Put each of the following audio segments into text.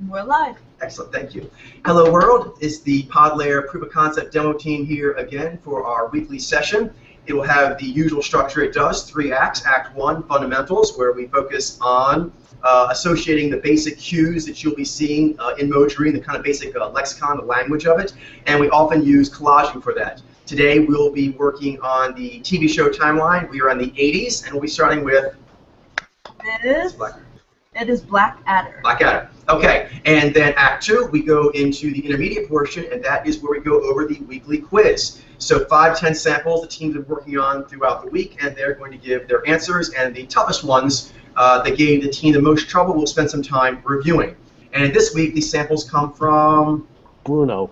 We're live. Excellent, thank you. Hello world, it's the PodLayer Proof of Concept demo team here again for our weekly session. It will have the usual structure it does, 3 acts. Act 1, fundamentals, where we focus on associating the basic cues that you'll be seeing in Mojari, the kind of basic lexicon, the language of it, and we often use collaging for that. Today we'll be working on the TV show timeline. We are in the 80s, and we'll be starting with... It is Blackadder. Blackadder. Okay, and then Act 2, we go into the intermediate portion, and that is where we go over the weekly quiz. So 5-10 samples the teams are working on throughout the week, and they're going to give their answers, and the toughest ones that gave the team the most trouble we'll spend some time reviewing. And this week, these samples come from... Bruno.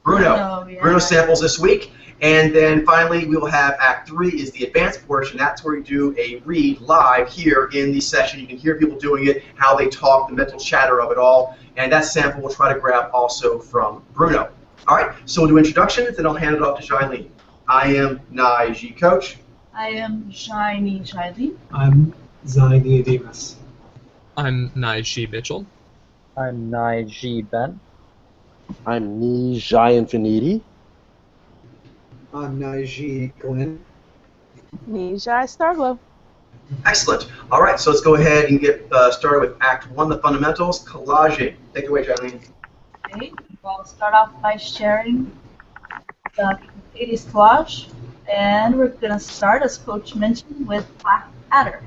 Yeah. Bruno samples this week. And then finally, we will have Act 3 is the advanced portion. That's where we do a read live here in the session. You can hear people doing it, how they talk, the mental chatter of it all. And that sample we'll try to grab also from Bruno. All right, so we'll do introductions, and I'll hand it off to Shailene. I am Naiji Coach. I am Shiny Shailene. I'm Zaini Demas. I'm Naiji Mitchell. I'm Naiji Ben. I'm Nijai Infiniti. I'm Naiji Glenn. Nijai Starglow. Excellent. All right, so let's go ahead and get started with Act 1, the fundamentals, collaging. Take it away, Shailene. Okay, well, I'll start off by sharing the 80s collage, and we're going to start, as Coach mentioned, with Blackadder.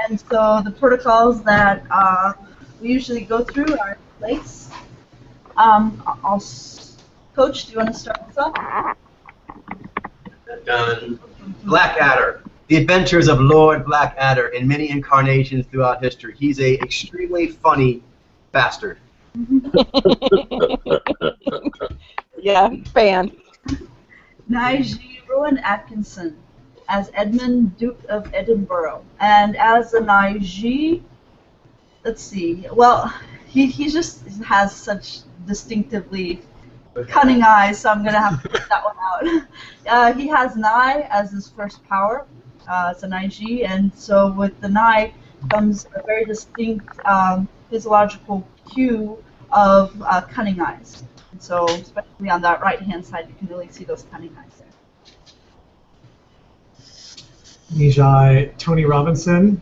And so the protocols that we usually go through are in place. Coach, do you want to start us off? Done. Blackadder. The Adventures of Lord Blackadder in many incarnations throughout history. He's a extremely funny bastard. Yeah, fan. Naiji Rowan Atkinson as Edmund, Duke of Edinburgh. And as a Naiji, let's see, well, he just has such distinctively cunning eyes, so I'm going to have to put that one out. He has Nai as his first power. It's a Naiji, and so with the Nai comes a very distinct physiological cue of cunning eyes. And so, especially on that right-hand side, you can really see those cunning eyes there. Nijai Tony Robinson.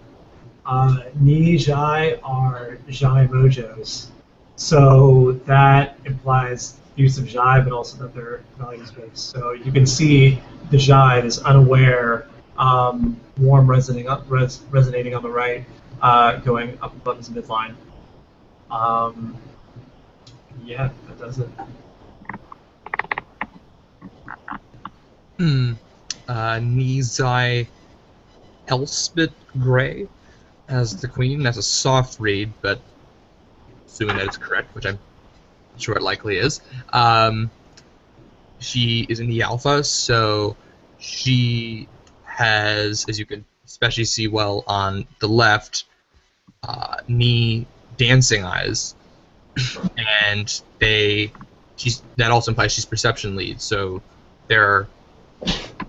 Nijai are Jai Mojos. So that implies use of Jai, but also that they're values-based. So you can see the Jai, this unaware, warm resonating on the right, going up above his midline. Yeah, that does it. Nizai Elspeth Gray as the Queen. That's a soft read, but assuming that it's correct, which I'm sure it likely is. She is in the alpha, so she has, as you can especially see well on the left, knee dancing eyes, and that also implies she's perception lead, so they're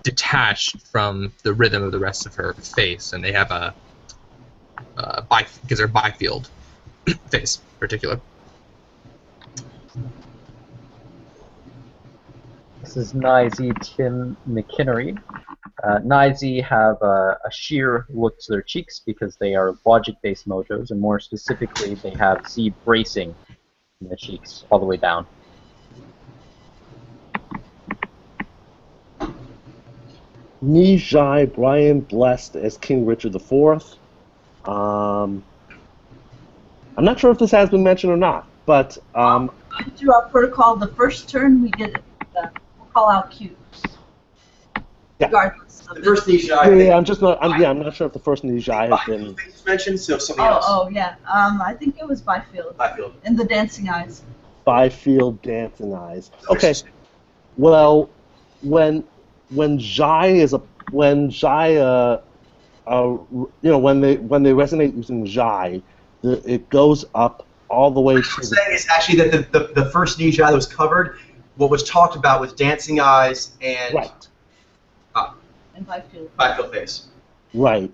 detached from the rhythm of the rest of her face, and they have a because they're bifield face in particular. This is Nizy Tim McKinnery. Nizy have a sheer look to their cheeks because they are logic-based mojos, and more specifically, they have Z bracing in the cheeks all the way down. Nijai Brian Blessed as King Richard IV. I'm not sure if this has been mentioned or not, but through our protocol, the first turn we get we'll call out cues. Yeah. Regardless of The first Nijai. yeah, I'm not sure if the first Nijai has been mentioned, so something else. Oh yeah. I think it was Byfield. Byfield. In the dancing eyes. Byfield dancing eyes. Okay. Well, when Jai when they resonate using Jai, it goes up all the way to. What I'm saying is actually that the first Nijai that was covered, what was talked about was dancing eyes and Right. And Byfield. Byfield face. Right.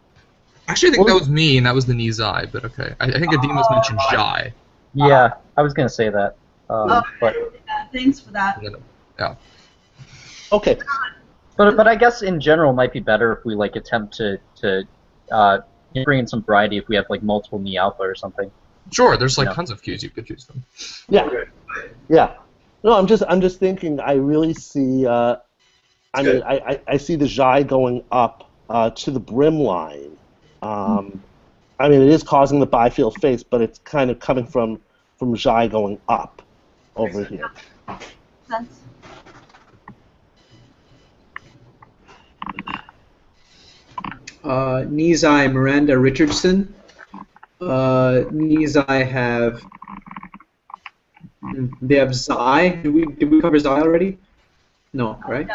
Actually, I think that was me, and that was the Nizai, but okay. I think Adima's mentioned Jai. Yeah, I was gonna say that. But Yeah, thanks for that. Yeah. Okay. I guess in general it might be better if we like attempt to bring in some variety if we have like multiple knee alpha or something. Sure, there's like Yeah. tons of cues you could choose from. Yeah. Yeah. No, I'm just thinking. I really see. I mean, I see the Zhai going up to the brim line. I mean, it is causing the bifield face, but it's kind of coming from Zhai going up over here. Sense. Nizai Miranda Richardson. Nizai have. They have Zai. Did we cover Zai already? No, right?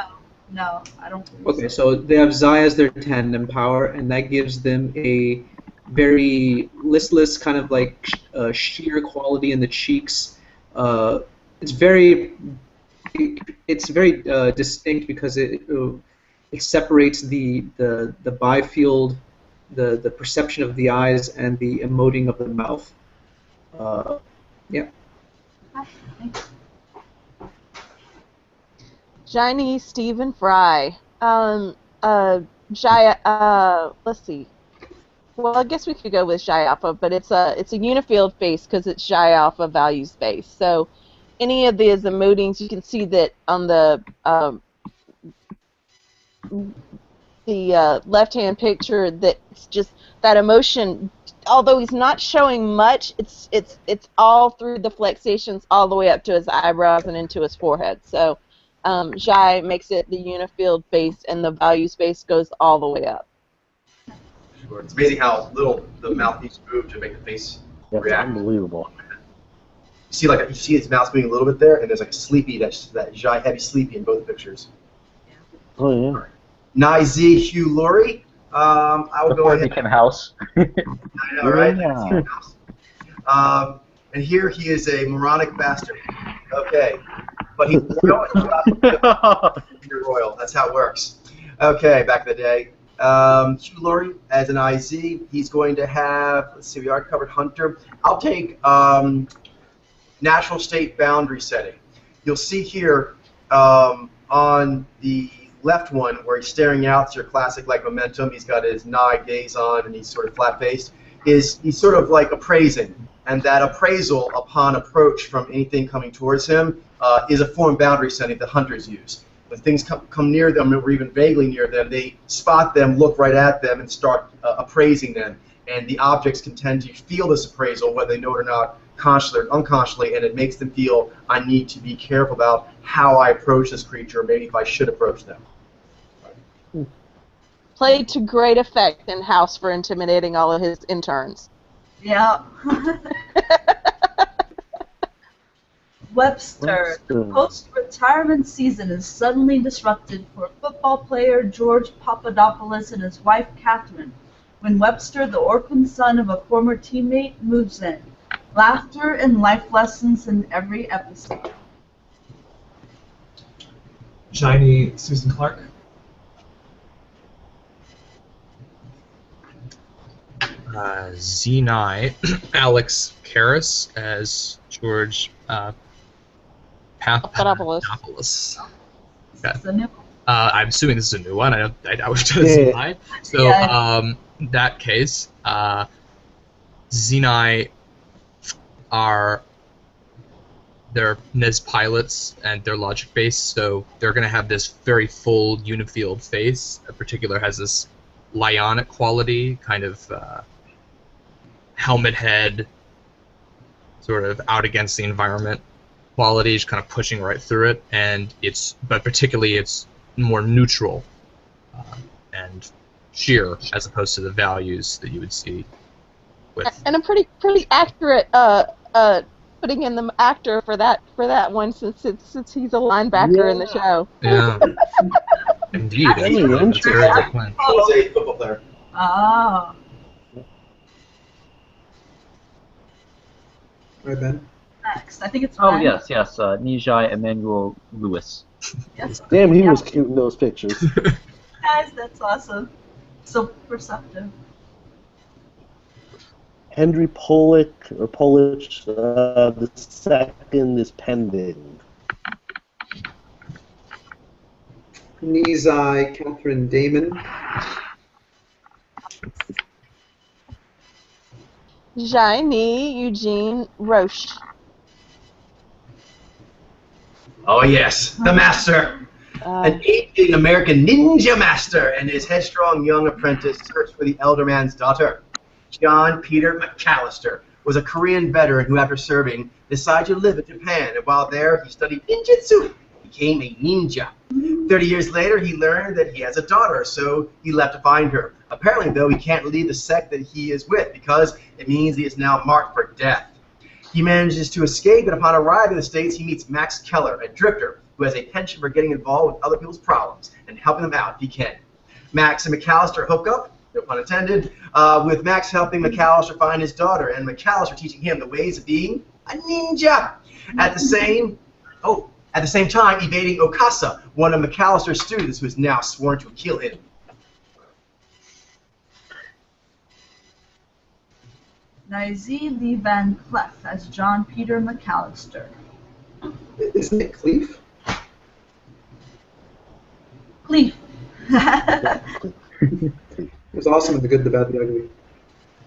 No, I don't think Okay, so they have Zai as their tandem power, and that gives them a very listless kind of like sheer quality in the cheeks. It's very distinct because it separates the bifield, the perception of the eyes, and the emoting of the mouth. Yeah. Shiny Stephen Fry. Let's see. Well, I guess we could go with Xi Alpha, but it's a unifield face because it's Xi Alpha value space. So any of these emotings, you can see that on the left-hand picture that it's just that emotion. Although he's not showing much, it's all through the flexations all the way up to his eyebrows and into his forehead. So Xi makes it the unifield face, and the value space goes all the way up. Sure. It's amazing how little the mouth needs to move to make the face That's react. unbelievable. You see his mouth moving a little bit there, and there's like a sleepy, that Zhai heavy sleepy in both pictures. Oh yeah. Nai-Z Hugh Laurie. I will go Before it ahead. became House. I know, right? Yeah. And here he is a moronic bastard. Okay. But he's royal. You're royal. That's how it works. Okay, back in the day. Hugh Laurie as an IZ. He's going to have, let's see, we already covered Hunter. I'll take natural state boundary setting. You'll see here on the left one where he's staring out, it's your classic like momentum. He's got his gaze on and he's sort of flat-faced. He's sort of like appraising. And that appraisal upon approach from anything coming towards him is a form boundary setting that hunters use. When things come near them or even vaguely near them, they spot them, look right at them, and start appraising them. And the objects can tend to feel this appraisal, whether they know it or not, consciously or unconsciously, and it makes them feel, I need to be careful about how I approach this creature, or maybe if I should approach them. Played to great effect in House for intimidating all of his interns. Yeah. Webster. The post-retirement season is suddenly disrupted for football player George Papadopoulos and his wife Catherine when Webster, the orphan son of a former teammate, moves in. Laughter and life lessons in every episode. Shiny Susan Clark. Zenai, Alex Karras as George Papadopoulos. Okay. The new I'm assuming this is a new one. I was just Zenai. So in that case, Zenai they're Nez pilots and they're logic based, so they're going to have this very full unifield face. In particular, has this lionic quality, kind of helmet head, sort of out against the environment quality, just kind of pushing right through it, but particularly it's more neutral and sheer as opposed to the values that you would see with. And a pretty accurate putting in the actor for that one since he's a linebacker in the show. Yeah. Indeed. That's very good plan. I was a football player. Ah. Right, Ben? Next. I think it's Oh, Ben. yes. Nijai Emmanuel Lewis. Yes. Damn, he was cute in those pictures. Guys, that's awesome. So perceptive. Henry Polish the second is pending. Nizai, Catherine Damon. Jaime Eugene Roche. Oh yes, the master. An aging American ninja master and his headstrong young apprentice search for the elder man's daughter. John Peter McAllister was a Korean veteran who, after serving, decided to live in Japan, and while there, he studied ninjutsu, became a ninja. 30 years later, he learned that he has a daughter, so he left to find her. Apparently, though, he can't leave the sect that he is with because it means he is now marked for death. He manages to escape, and upon arriving in the States, he meets Max Keller, a drifter who has a penchant for getting involved with other people's problems and helping them out if he can. Max and McAllister hook up, no pun intended, with Max helping McAllister find his daughter, and McAllister teaching him the ways of being a ninja. At the same time, evading Okasa, one of McAllister's students who is now sworn to kill him. Nizy Lee Van Cleef as John Peter McAllister. Isn't it Cleef? Cleef. It was awesome in The Good, the Bad, the Ugly.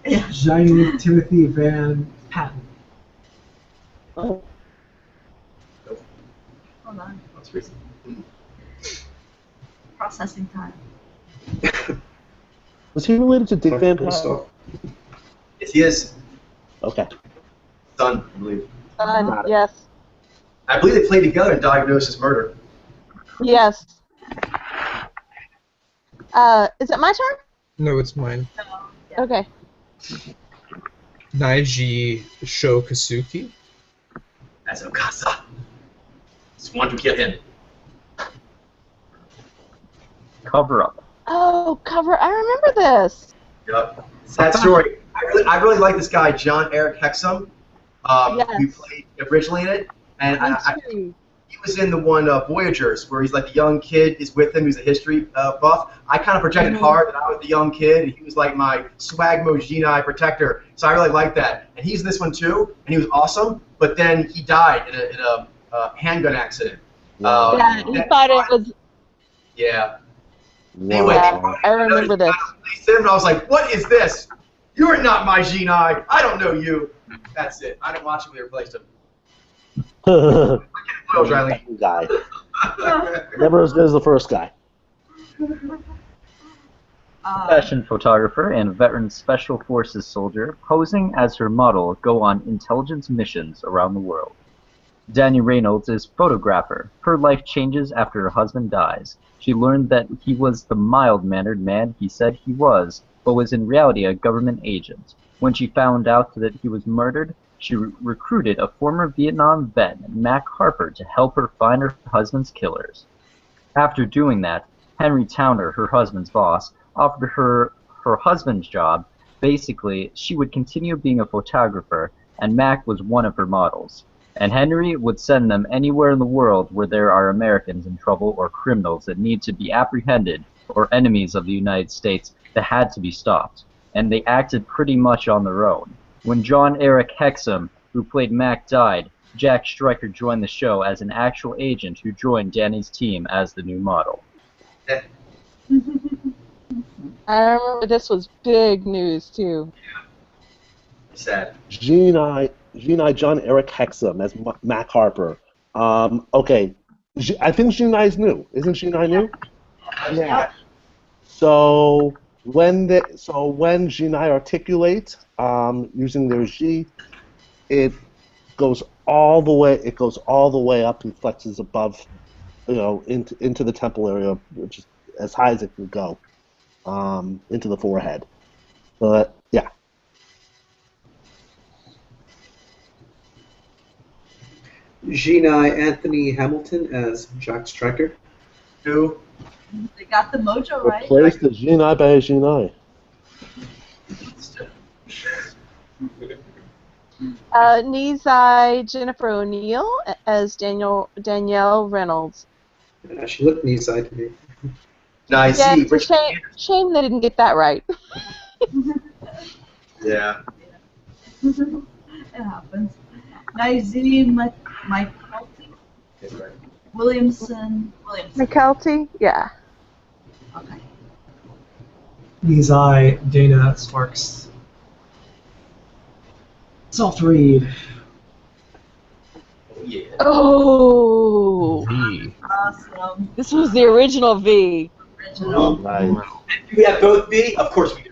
Yeah. Jaime Timothy Van Patten. Oh. Hold on. That's recent. Processing time. Was he related to Dick Van Patten? Stuff. Yes, he is. Okay. Son, I believe. Yes. I believe they played together in Diagnosis Murder. Yes. Is it my turn? No, it's mine. Okay. Naiji Shokasuki. As Okasa. Sworn to kill him. Cover up. Oh, cover. I remember this. Yep. Sad story. I really like this guy, John Eric Hexum, who played originally in it. And he was in the one Voyagers, where he's like the young kid is with him, who's a history buff. I kind of projected hard that I was the young kid, and he was like my Swagmo Genii protector. So I really like that. And he's in this one too, and he was awesome. But then he died in a handgun accident. Yeah, he thought it was. Yeah. Wow. Anyway, I remember this. I was like, what is this? You're not my Genii. I don't know you. That's it. I didn't watch him when they replaced him. Second guy. Never as good as the first guy. Fashion photographer and veteran Special Forces soldier posing as her model go on intelligence missions around the world. Danny Reynolds is photographer. Her life changes after her husband dies. She learned that he was the mild-mannered man he said he was, but was in reality a government agent. When she found out that he was murdered, she recruited a former Vietnam vet, Mac Harper, to help her find her husband's killers. After doing that, Henry Towner, her husband's boss, offered her her husband's job. Basically, she would continue being a photographer, and Mac was one of her models. And Henry would send them anywhere in the world where there are Americans in trouble or criminals that need to be apprehended or enemies of the United States that had to be stopped. And they acted pretty much on their own. When John Eric Hexum, who played Mac, died, Jack Stryker joined the show as an actual agent who joined Danny's team as the new model. I remember this was big news, too. Sad. Genii, John Eric Hexum as Mac Harper. Okay, I think Genai's new. Isn't Genii new? Yeah. So when Genii articulate using their G, it goes all the way. It goes all the way up and flexes above, into the temple area, which is as high as it can go, into the forehead. But yeah. Genii Anthony Hamilton as Jack Stryker. Who? They got the mojo right. Replace the Genii by a Genii. Nizai Jennifer O'Neill as Danielle Reynolds. She looked knee-side to me. Nice. Yeah, it's a shame they didn't get that right. Yeah. It happens. Naizim McCulty, That's right. Williamson. McKelty? Yeah. Okay. Nizai, Dana, Sparks. Soft read. Oh, yeah. Oh, V. Awesome. this was the original V. Original. Nice. Do we have both B? Of course we do.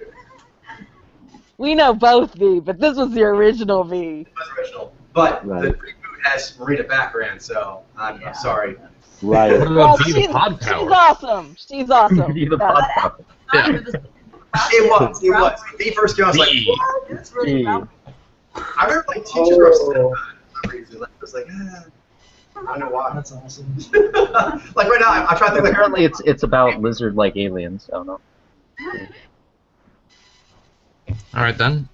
We know both V, but this was the original V. It was original. But Right. the reboot has Marina Baccaran, so I'm Yeah. sorry. Right. What Well, about V the she's pod power? awesome. She's awesome. Be the Yeah. pod power. Yeah. It was. It was. The first game, I was like, V. what? It's really V. rough. I remember like teachers were upset Oh. about it for some reason. Like, I was like, I don't know why. That's awesome. Like right now, I'm trying to think like Apparently, it's about lizard-like aliens. I don't know. All right then.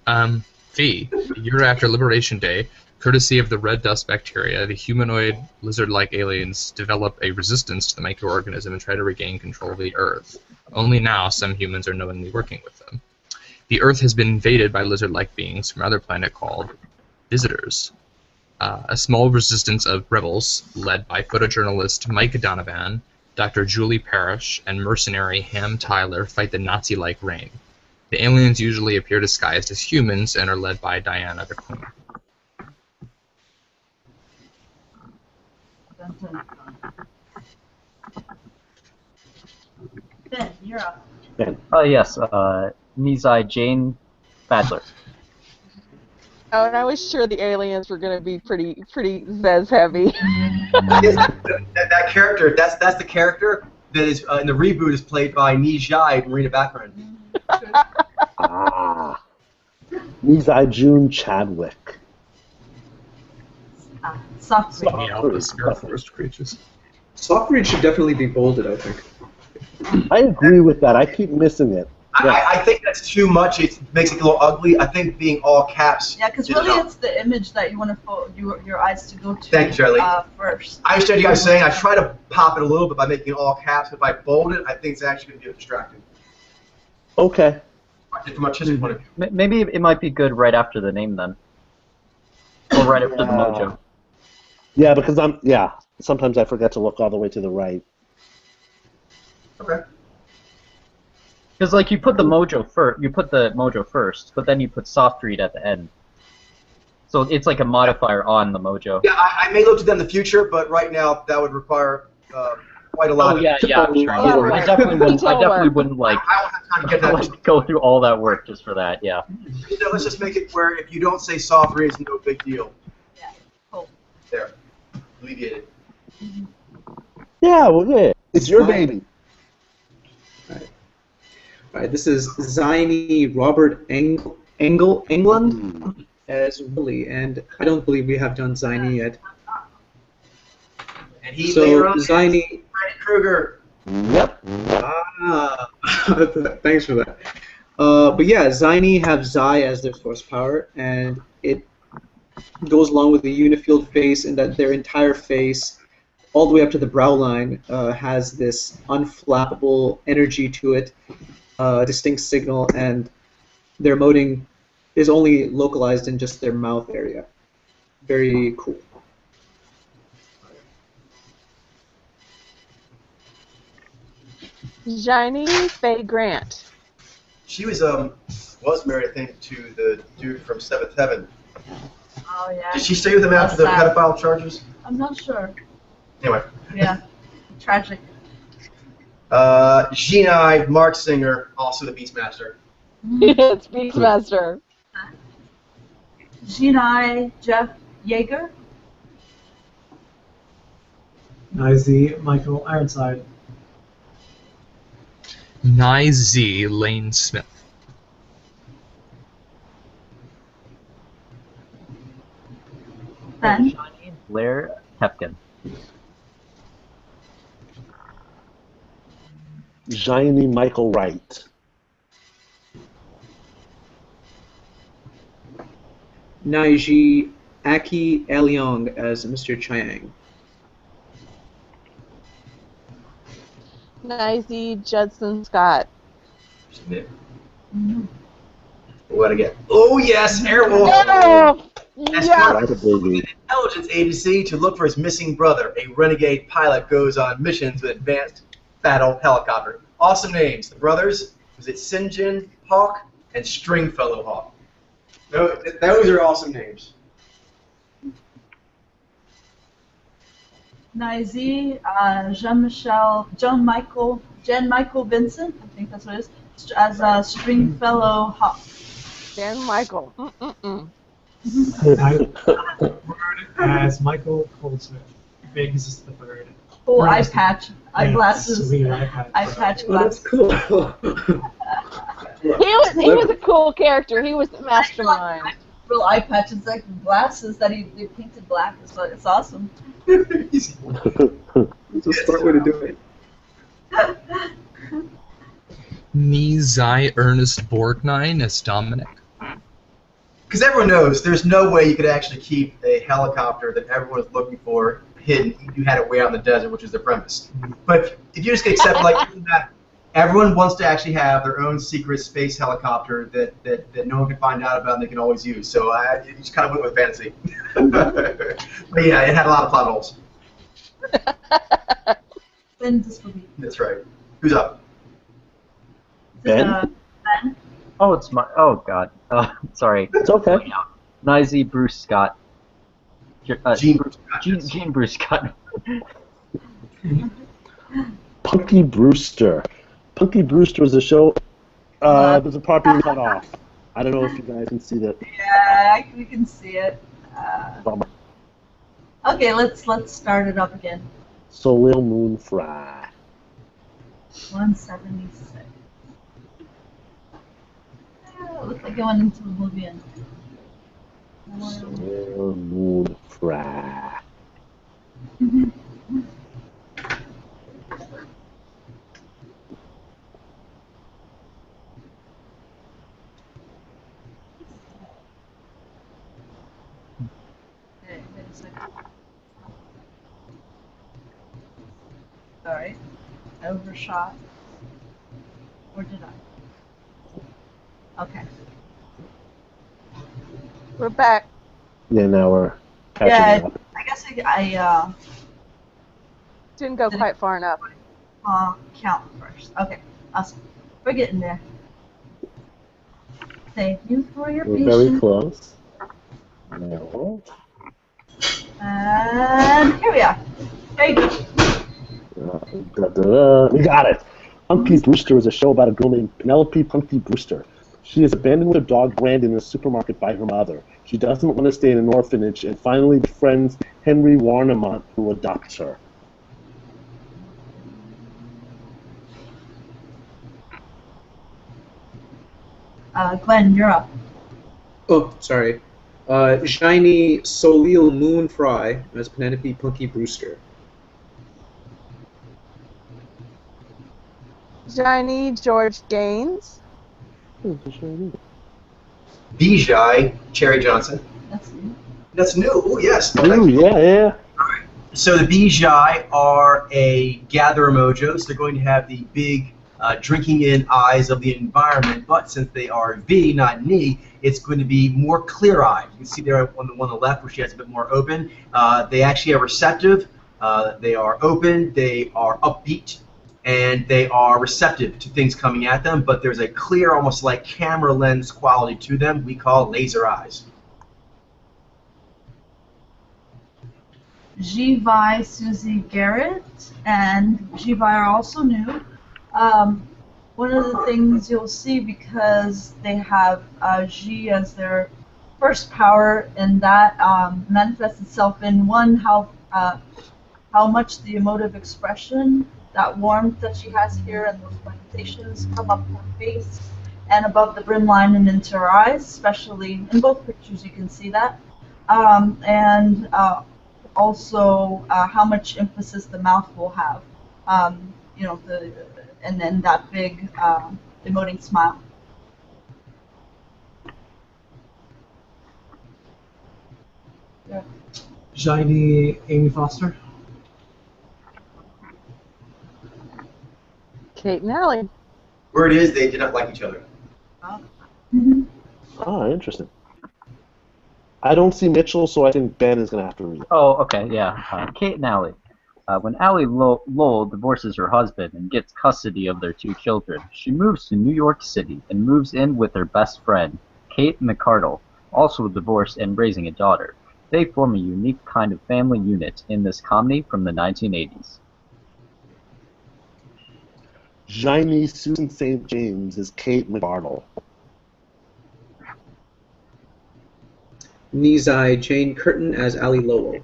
V. A year after Liberation Day, courtesy of the red dust bacteria, the humanoid lizard-like aliens develop a resistance to the microorganism and try to regain control of the Earth. Only now some humans are knowingly working with them. The Earth has been invaded by lizard-like beings from another planet called Visitors. A small resistance of rebels, led by photojournalist Mike Donovan, Dr. Julie Parrish, and mercenary Ham Tyler, fight the Nazi-like reign. The aliens usually appear disguised as humans and are led by Diana the Queen. Dun, dun, dun. Ben, you're up. Yes, Nizai Jane Badler. Oh, and I was sure the aliens were going to be pretty Zez heavy. that character. That's the character that is in the reboot is played by Nijai Marina Baccarin. Ah. Nizai June Chadwick. Soft read. The Alpha Sphere Forest creatures. Soft read should definitely be bolded, I think. I agree with that. I keep missing it. I think that's too much. It makes it a little ugly. I think being all caps. Yeah, because is really enough. it's the image that you want to your eyes to go to. Thank you, Charlie. First. I understand you guys saying. I try to pop it a little bit by making it all caps. If I bold it, I think it's actually going to be distracting. Okay. From a history point of view. Maybe it might be good right after the name then, or right after the mojo. Yeah, because sometimes I forget to look all the way to the right. Okay. Because like you put the mojo first, but then you put soft read at the end. So it's like a modifier on the mojo. Yeah, I may look to them in the future, but right now that would require quite a lot. Oh yeah, yeah, sure. Yeah, I definitely wouldn't like I won't have time to get that. like, go through all that work just for that. Yeah. Let's just make it where if you don't say soft read, it's no big deal. Yeah. Cool. There. Alleviated. Yeah, well, yeah. It's your baby. All right, this is Ziny Robert England as Willie, and I don't believe we have done Ziny yet. And he So later on Ziny, Freddy Krueger. Yep. thanks for that. But yeah, Ziny have Zai as their source power, and it goes along with the unifield face in that their entire face, all the way up to the brow line, has this unflappable energy to it. Distinct signal, and their emoting is only localized in just their mouth area. Very cool. Shiny Faye Grant. She was married, I think, to the dude from Seventh Heaven. Oh yeah. Did she stay with him after the Sad. pedophile charges? I'm not sure. Anyway. Yeah. Tragic. Genai, Mark Singer, also the Beastmaster. It's Beastmaster. Genai Jeff Yeager. Nizy, Michael Ironside. Nye Lane Smith. Ben. Shiny Blair Tefkin. Shiny Michael Wright. Naiji Aki Elyong as Mr. Chiang. Nizy Judson Scott. Smith. Mhm. What again? Oh yes, Airwolf. Oh, As yeah. part of an intelligence agency to look for his missing brother, a renegade pilot goes on missions with advanced battle helicopter. Awesome names. The brothers, was it Sinjin Hawk and Stringfellow Hawk? Those are awesome names. Nizy, Jan-Michael Vincent, I think that's what it is, as a Stringfellow Hawk. Dan Michael. Mm-mm-mm. As Michael Goldsmith, Biggs the third. Cool Or eye just- patch, eyeglasses, Sweet eye patch. eye patch Oh, that's glasses. cool. He was a cool character. He was the mastermind. Real eye patch, it's like glasses that he painted black. It's awesome. It's a smart way to do it. Nizai Ernest Borgnine as Dominic. Because everyone knows there's no way you could actually keep a helicopter that everyone's looking for hidden. You had it way out in the desert, which is the premise. But if you just accept like that, everyone wants to actually have their own secret space helicopter that no one can find out about and they can always use. So I just kind of went with fantasy. But yeah, it had a lot of plot holes. Then this will be That's right. Who's up? Ben? Ben. Oh, it's my. Oh God. Sorry. It's okay. Nizy Bruce Scott. Gene Gene Bruce Scott. Punky Brewster. Punky Brewster was a show. There's a part being cut off. I don't know if you guys can see that. Yeah, we can see it. Bummer. Okay, let's start it up again. Soleil Moon Fry. 176. Looks like it went into oblivion. Soleil Moon Fry. Okay, wait a second. Sorry, I overshot. Or did I? Okay. We're back. Yeah, now we're catching Yeah, up. I guess I Didn't go quite far enough. count first. Okay, awesome. We're getting there. Thank you for your We're very patience. close. No. And here we are. Very good. We got it. Punky Brewster is a show about a girl named Penelope Punky Brewster. She is abandoned with her dog Brandon in a supermarket by her mother. She doesn't want to stay in an orphanage and finally befriends Henry Warnemont, who adopts her. Glenn, you're up. Oh, sorry. Shiny Soleil Moon Fry as Penelope Punky Brewster. Johnny George Gaines. Bijai Cherry Johnson. That's you. That's new. Oh yes. Ooh, yeah. So the Bijai are a gatherer mojos. They're going to have the big drinking in eyes of the environment, but since they are V, not Ni, it's going to be more clear-eyed. You can see there on the one on the left where she has a bit more open. They actually are receptive. They are open. They are upbeat. And they are receptive to things coming at them, but there's a clear, almost like camera lens quality to them we call laser eyes. Jivi Susie Garrett and Jivi are also new. One of the things you'll see, because they have Ji as their first power, and that manifests itself in one, how much the emotive expression, that warmth that she has here and those plantations come up her face and above the brim line and into her eyes, especially in both pictures you can see that. And also how much emphasis the mouth will have. You know, and then that big emoting smile. Yeah. Shiny Amy Foster. Kate and Allie. Word is they did not like each other. Mm-hmm. Oh, interesting. I don't see Mitchell, so I think Ben is going to have to read it. Oh, okay, yeah. Kate and Allie. When Allie Lowell divorces her husband and gets custody of their 2 children, she moves to New York City and moves in with her best friend, Kate McCardle, also divorced and raising a daughter. They form a unique kind of family unit in this comedy from the 1980s. Jaime Susan St. James is Kate McArdle. Nizai Jane Curtin as Ali Lowell.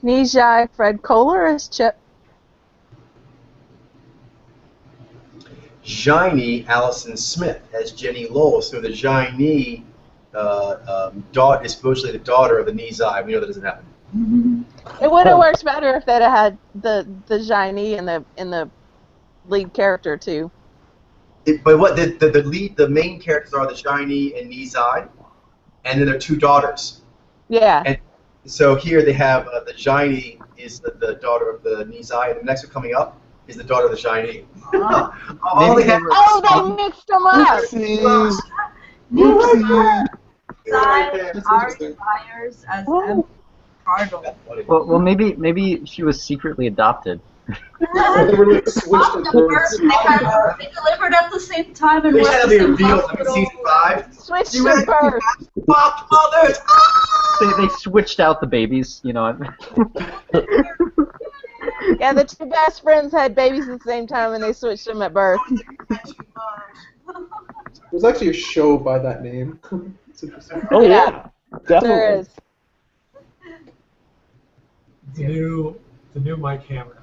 Nijai Fred Kohler as Chip. Jaime Allison Smith as Jenny Lowell. So the Jaime daughter is supposedly the daughter of the Nizai. We know that doesn't happen. It would have worked better if they'd have had the Jaini in the lead character too. But what the main characters are the Jaime and Nizai, and then their 2 daughters. Yeah. And so here they have the Jaini is the daughter of the Nizai, and the next one coming up is the daughter of the Jaini. They mixed them up. Oopsies. Nizai That's Ari interesting. Myers as M. Cardle. Well, maybe she was secretly adopted. They were like switched at birth. They delivered at the same time and They were had at to the be same revealed in hospital. season 5. Switched You to ready? birth. Fuck mothers! They switched out the babies, you know. Yeah, the 2 best friends had babies at the same time and they switched them at birth. There's actually a show by that name. It's interesting. Oh, yeah. Definitely. There is. The new Mike Hammer.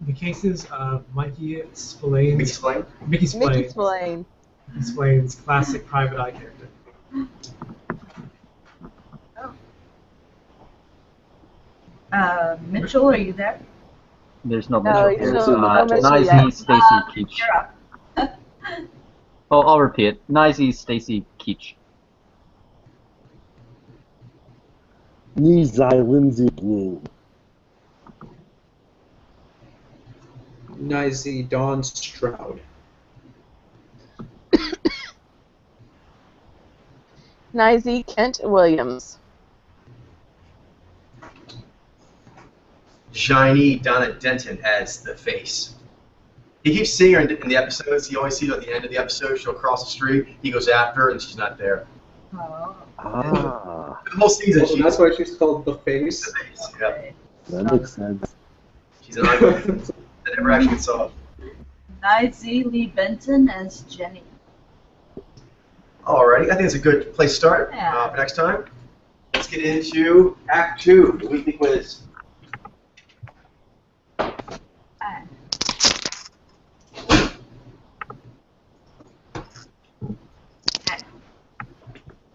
The cases of Mickey Spillane's Explain. Mickey Mickey Spillane. Spillane. Mickey Spillane's classic private eye character. Mitchell, are you there? There's no No, Mitchell. he's There's no Mitchell Nizy yet. Stacy Keach. You're up. Oh, I'll repeat it. Nizy Stacy Keach. Nizai Lindsay Bloom. Nizy Dawn Stroud. Nizy Kent Williams. Shiny Donna Denton as the face. He keeps seeing her in the episodes. He always sees her at the end of the episode. She'll cross the street. He goes after her, and she's not there. Oh. Ah, The whole season, Oh, she's that's why she's called the face. the face. Yep. that makes sense. She's an eyeball that never actually gets off. Nizy Lee Benton as Jenny. Alrighty, I think it's a good place to start Yeah. for next time. Let's get into Act 2, the weekly quiz. Okay.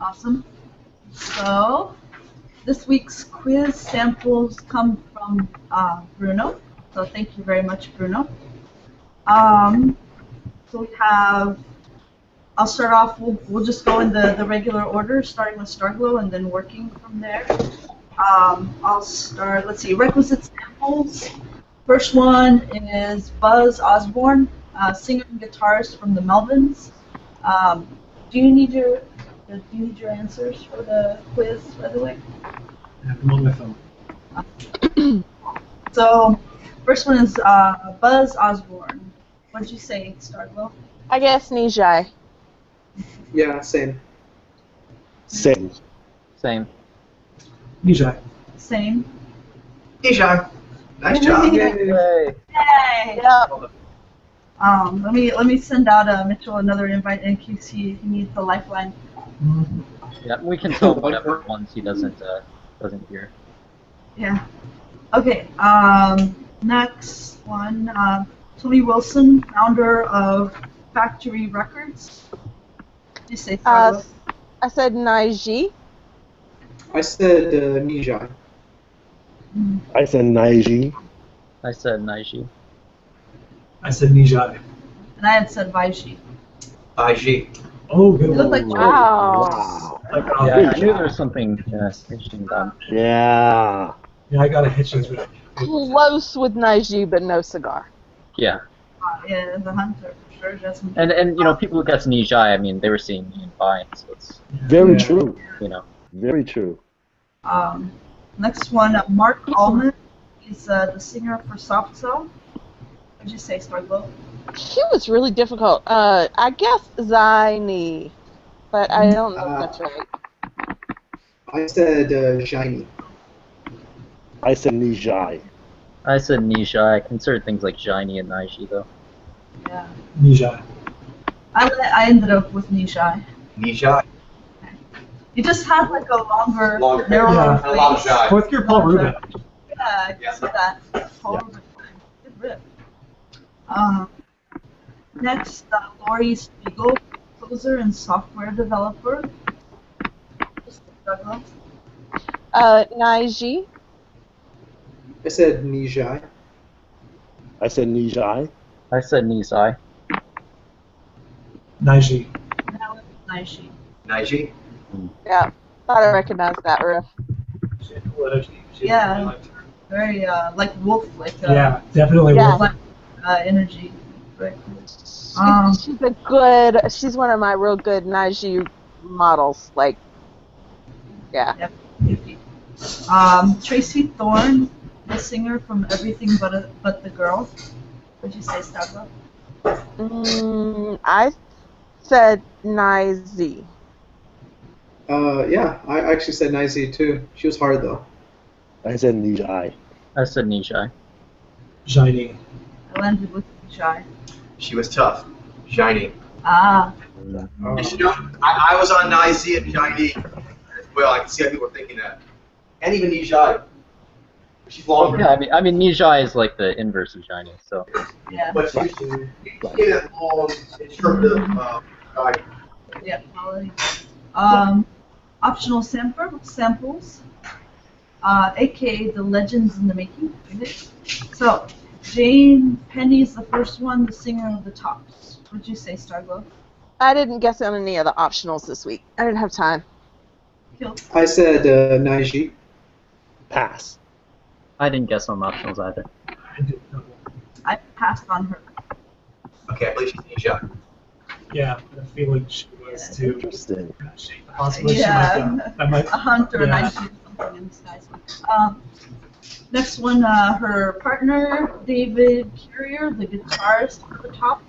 Awesome. So, this week's quiz samples come from Bruno. So thank you very much, Bruno. So we have, I'll start off, we'll just go in the regular order, starting with Starglow and then working from there. I'll start, let's see, requisite samples. First one is Buzz Osborne, singer and guitarist from the Melvins. Do you need your answers for the quiz, by the way? I have them on my phone. So, first one is Buzz Osborne. What did you say, Starglow? I guess Nijai. Yeah, same. Same. Same. Nijai. Same. Nisha, nice job. Yay. Yay! Yep. Let me send out Mitchell another invite in case he needs the lifeline. Yeah, we can tell whatever ones he doesn't hear. Yeah. Okay. Next one. Tony Wilson, founder of Factory Records. Did you say Starglow? I said Niji. I said Nijai. I said Naiji. I said Naiji. I said Nijai. And I had said Vaiji. IG. Oh, good You look one. like Wow. Wow. Oh, Yeah, I knew there was something interesting done. Yeah. Yeah, I got a Hitchens. Close with Niji, but no cigar. Yeah. Yeah, the hunter for sure. Jasmine. And people who guess Nijai, I mean, they were seeing me in Vine, so it's Very Yeah. true. you know. Very true. Next one, Mark Allman. He's the singer for Soft Cell. What'd you say, Starglow? He was really difficult. I guess Ziny, but I don't know if that's right. I said shiny. I said Nijai. I said Nijai. I considered things like Shiny and Naiji though. Yeah. Nijai. I ended up with Nishai. Nijai. He just had like a longer, Longer narrower Yeah. face. And a lot of shy. Fourth gear Paul Rubin. Yeah, I can see that. Paul Rubin. Good rip. Next, Lori Spiegel, composer and software developer. Just Douglas. Naiji. I said Nijai. I said Nijai. I said Nizai. Naiji. Now it's Naishi. Naiji. Yeah, thought I recognized that riff. She had cool energy. Yeah. really liked her. Very like wolf, like Yeah, definitely. Yeah. Wolf. energy. Very cool. She's one of my real good Naiji models. Like, yeah. Tracy Thorne, the singer from Everything But the Girl. What'd you say, Starbuck? I said Naiji. Yeah, I actually said Nizy too. She was hard though. I said Nijai. I said Nijai. Shiny. I landed with Shy. She was tough. Shiny. Ah. And I was on Naizi and Shiny as well. I can see how people are thinking that. And even Nijai. She's longer. Yeah, I mean Nijai is like the inverse of Shiny, so. Yeah. But she's that long, interpretive guide. Yeah. Quality. Optional samples. AKA the Legends in the Making. So, Jane Penny's the first one, the singer of the Tops. What'd you say, Starglow? I didn't guess on any of the optionals this week. I didn't have time. Kill. I said Naiji. Pass. I didn't guess on optionals either. I didn't know. I passed on her. Okay, I believe she's Nijai. Yeah, I feel like she was too. Interesting. Possibly Yeah. I might. A hunter, Yeah. and I see something in disguise. Next one, her partner, David Carrier, the guitarist for the Tops.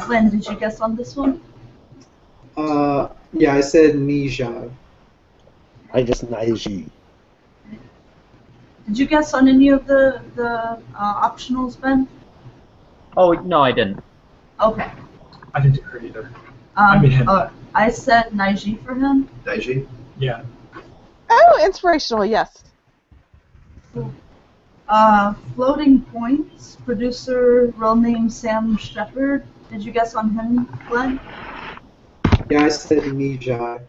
Glenn, did you guess on this one? Yeah, I said Nijai. I guess Naiji. Did you guess on any of the optionals, Ben? Oh no, I didn't. Okay. I didn't hear either. I mean him. I said Naiji for him. Naiji. Yeah. Oh, inspirational, yes. Floating Points, producer, real name Sam Shepard. Did you guess on him, Glenn? Yeah, I said Nijai.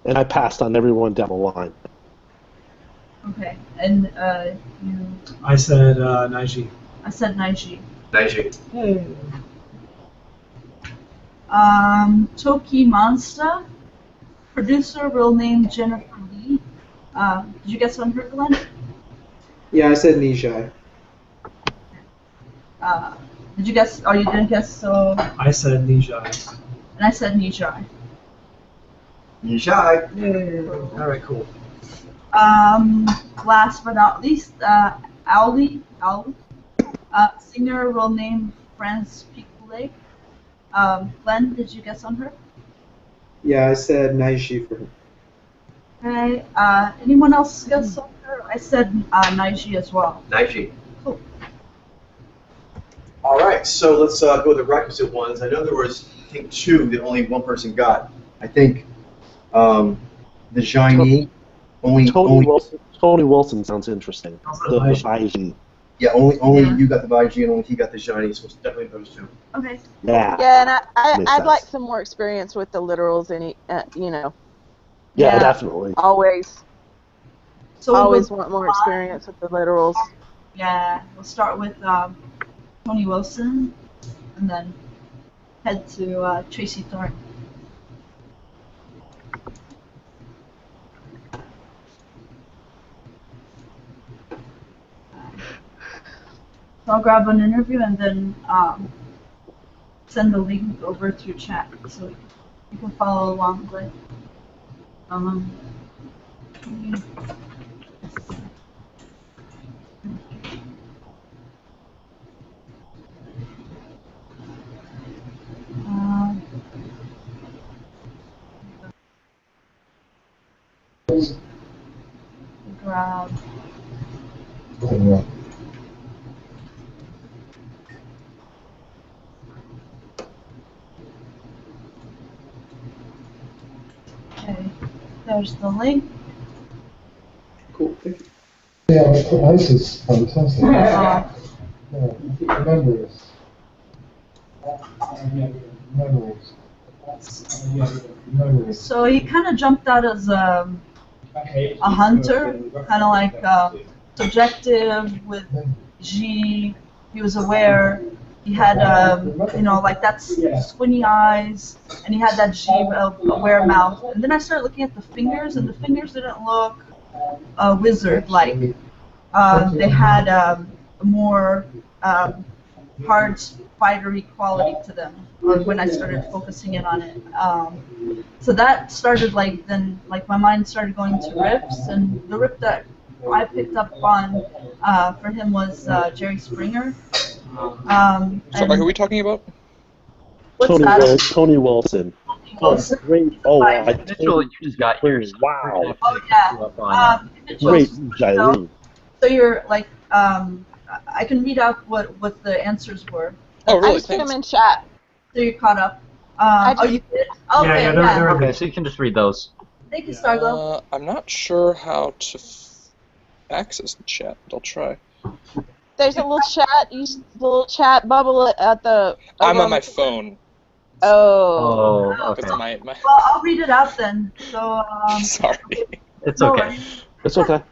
And I passed on everyone down the line. Okay. And you? I said Naiji. I said Naiji. Naiji. Toki Monsta, producer, real name Jennifer Lee. Did you guess on her, Glenn? Yeah, I said Nijai. Did you guess? Oh, you didn't guess. So, I said Nijai. and I said Nijai. Nijai. All right, cool. Last but not least, Auli, singer, real name France Picolet. Glenn, did you guess on her? Yeah, I said Naiji for her. Okay. Anyone else guess on her? I said Naiji as well. Naiji. Cool. All right, so let's go with the requisite ones. I know there was, I think, two that only one person got. I think the Shiny only. Tony Wilson sounds interesting. The Naiji. Yeah, only Yeah. you got the Vaiji and only he got the Shiny, so it's definitely those two. Okay. Yeah. Yeah, and Makes I'd sense. like some more experience with the literals, and Yeah, Yeah. definitely. always So always we'll, want more experience with the literals. yeah, we'll start with Tony Wilson, and then head to Tracy Thorne. So I'll grab an interview and then send the link over through chat so you can follow along with. Um, grab. Okay, there's the link. Cool. Thank you. Yeah, this is fantastic. Yeah, memories. Memories. So he kind of jumped out as a hunter, kind of like subjective with G. He was aware. He had, like that squinty eyes, and he had that G aware mouth. And then I started looking at the fingers, and the fingers didn't look wizard-like. They had a more hard spidery quality to them when I started focusing in on it. So that started my mind started going to riffs, and the riff that I picked up on for him was Jerry Springer. Sorry, who are we talking about? Tony Wilson. Oh, great. Oh, I Mitchell, you just got here. So wow. Oh, yeah. Great, Jailene. So you're like, I can read out what the answers were. Oh, really? I just put them in chat. So you're caught up. You did? Yeah, they're Okay, so you can just read those. Thank you, Starglow. I'm not sure how to access the chat, but I'll try. There's a little chat. Use the little chat bubble at the. I'm on my phone. Oh. Okay. That's my... Well, I'll read it out then. So. Sorry. It's okay. It's okay.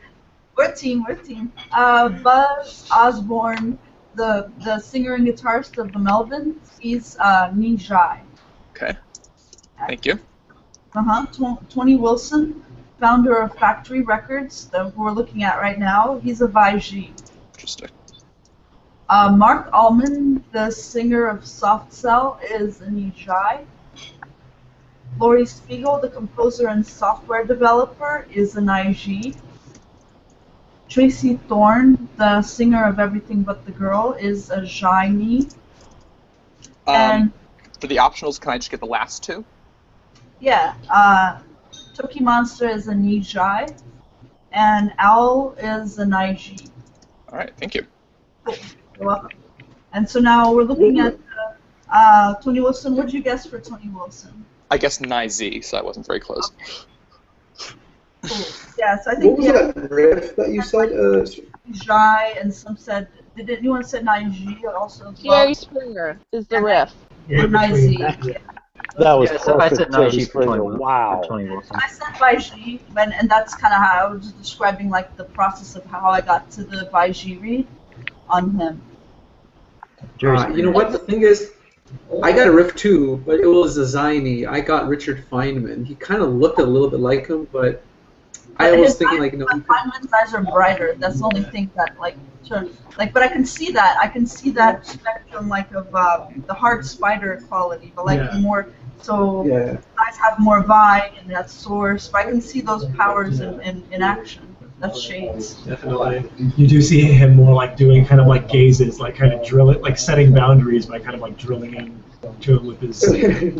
We're a team. Buzz Osborne, the singer and guitarist of the Melvins, he's Nijai. Okay. Thank you. Tony Wilson, founder of Factory Records, that we're looking at right now, he's a Vaiji. Interesting. Mark Allman, the singer of Soft Cell, is a Nijai. Laurie Spiegel, the composer and software developer, is a Naiji. Tracy Thorne, the singer of Everything But the Girl, is a Jaini. For the optionals, can I just get the last two? Yeah. Toki Monster is a Nijai. And Owl is a Naiji. All right, thank you. You're welcome. And so now we're looking at Tony Wilson. What did you guess for Tony Wilson? I guess Nai-Z, so I wasn't very close. Okay. Cool. Yeah, so I think What was that riff that you said? Nijai, and some said, did anyone say Naiji also? Jerry Springer is the riff. Or Nai-Z. That was So I said perfect, Naiji Jerry for Springer. Wow. Tony Wilson. I said Vaiji, and that's kind of how I was just describing like the process of how I got to the Vaiji read on him. You know what? The thing is, I got a riff too, but it was a Zaini. I got Richard Feynman. He kind of looked a little bit like him, but I was thinking like, no. Feynman's eyes are brighter. That's the only thing that but I can see that. I can see that spectrum like of the hard spider quality, but like more. So eyes have more vibe and that source. But I can see those powers in action. That's shades. Definitely. You do see him more like doing kind of like gazes, like kind of drilling, like setting boundaries by kind of like drilling in to him with his.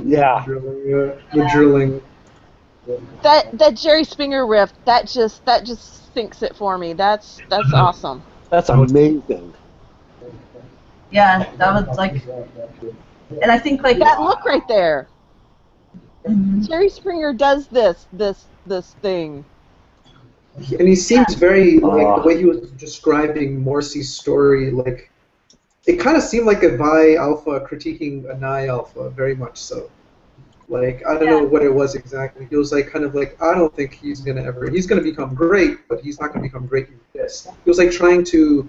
Yeah. The drilling. That Jerry Springer riff, that just sinks it for me. That's awesome. That's amazing. Yeah, that was like, and I think like that look right there. Mm-hmm. Jerry Springer does this thing. And he seems very, like, the way he was describing Morrissey's story, like, it kind of seemed like a Vi Alpha critiquing a Nai Alpha, very much so. Like, I don't know what it was exactly. He was like, kind of like, I don't think he's going to become great, but he's not going to become great in this. He was like trying to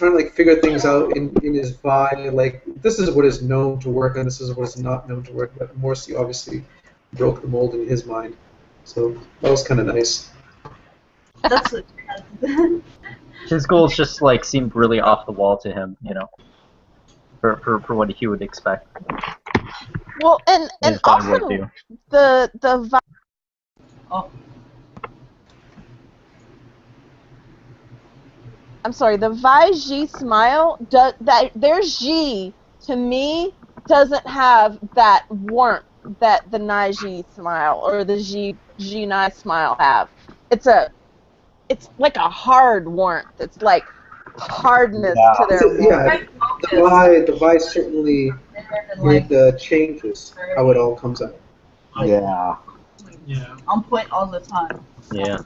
like figure things out in his Vi, like, this is what is known to work and this is what is not known to work, but Morrissey obviously broke the mold in his mind. So that was kind of nice. That's His goals just like seemed really off the wall to him, you know, for what he would expect. Well, and His body would also do. the Oh, I'm sorry, the Vi Ji smile, that their Ji, to me, doesn't have that warmth that the Nai Ji smile or the Ji Nai smile have. It's like a hard warmth. It's like hardness to their warmth. The Vi certainly changes how it all comes out. Yeah. Yeah. on point all the time. Yeah.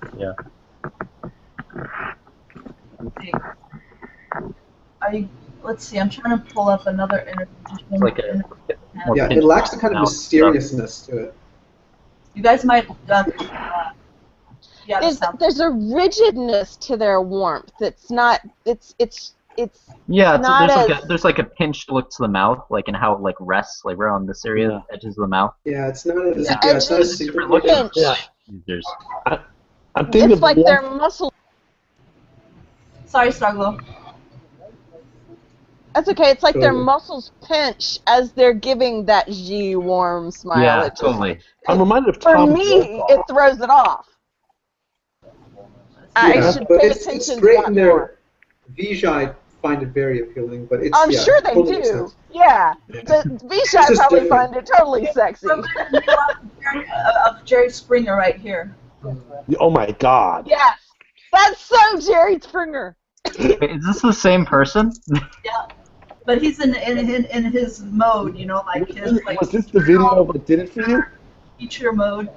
Let's see, I'm trying to pull up another interpretation. It's like a more Yeah, it lacks the kind of out mysteriousness to it. You guys might. There's a rigidness to their warmth. It's not. It's Yeah, not there's like a pinched look to the mouth, like in how it like rests like right on this area, edges of the mouth. Yeah, it's not as it's not as different looking. pinched. There's I'm thinking It's like their muscles. Sorry, Stuglo. That's okay. It's like their Totally. muscles pinch as they're giving that G warm smile. yeah, It just- totally. I'm reminded of For Tom me, Brokaw. it throws it off. I should but pay it's attention great to that in their more. Vijay find it very appealing, but it's I'm sure they totally makes do. sense. Yeah. The Vishai just probably different. find it totally sexy. Of Jerry Springer right here. Oh my God. Yes. That's so Jerry Springer. Wait, is this the same person? Yeah. But he's in his mode, you know, like his like Was this the video that did it for you? feature mode.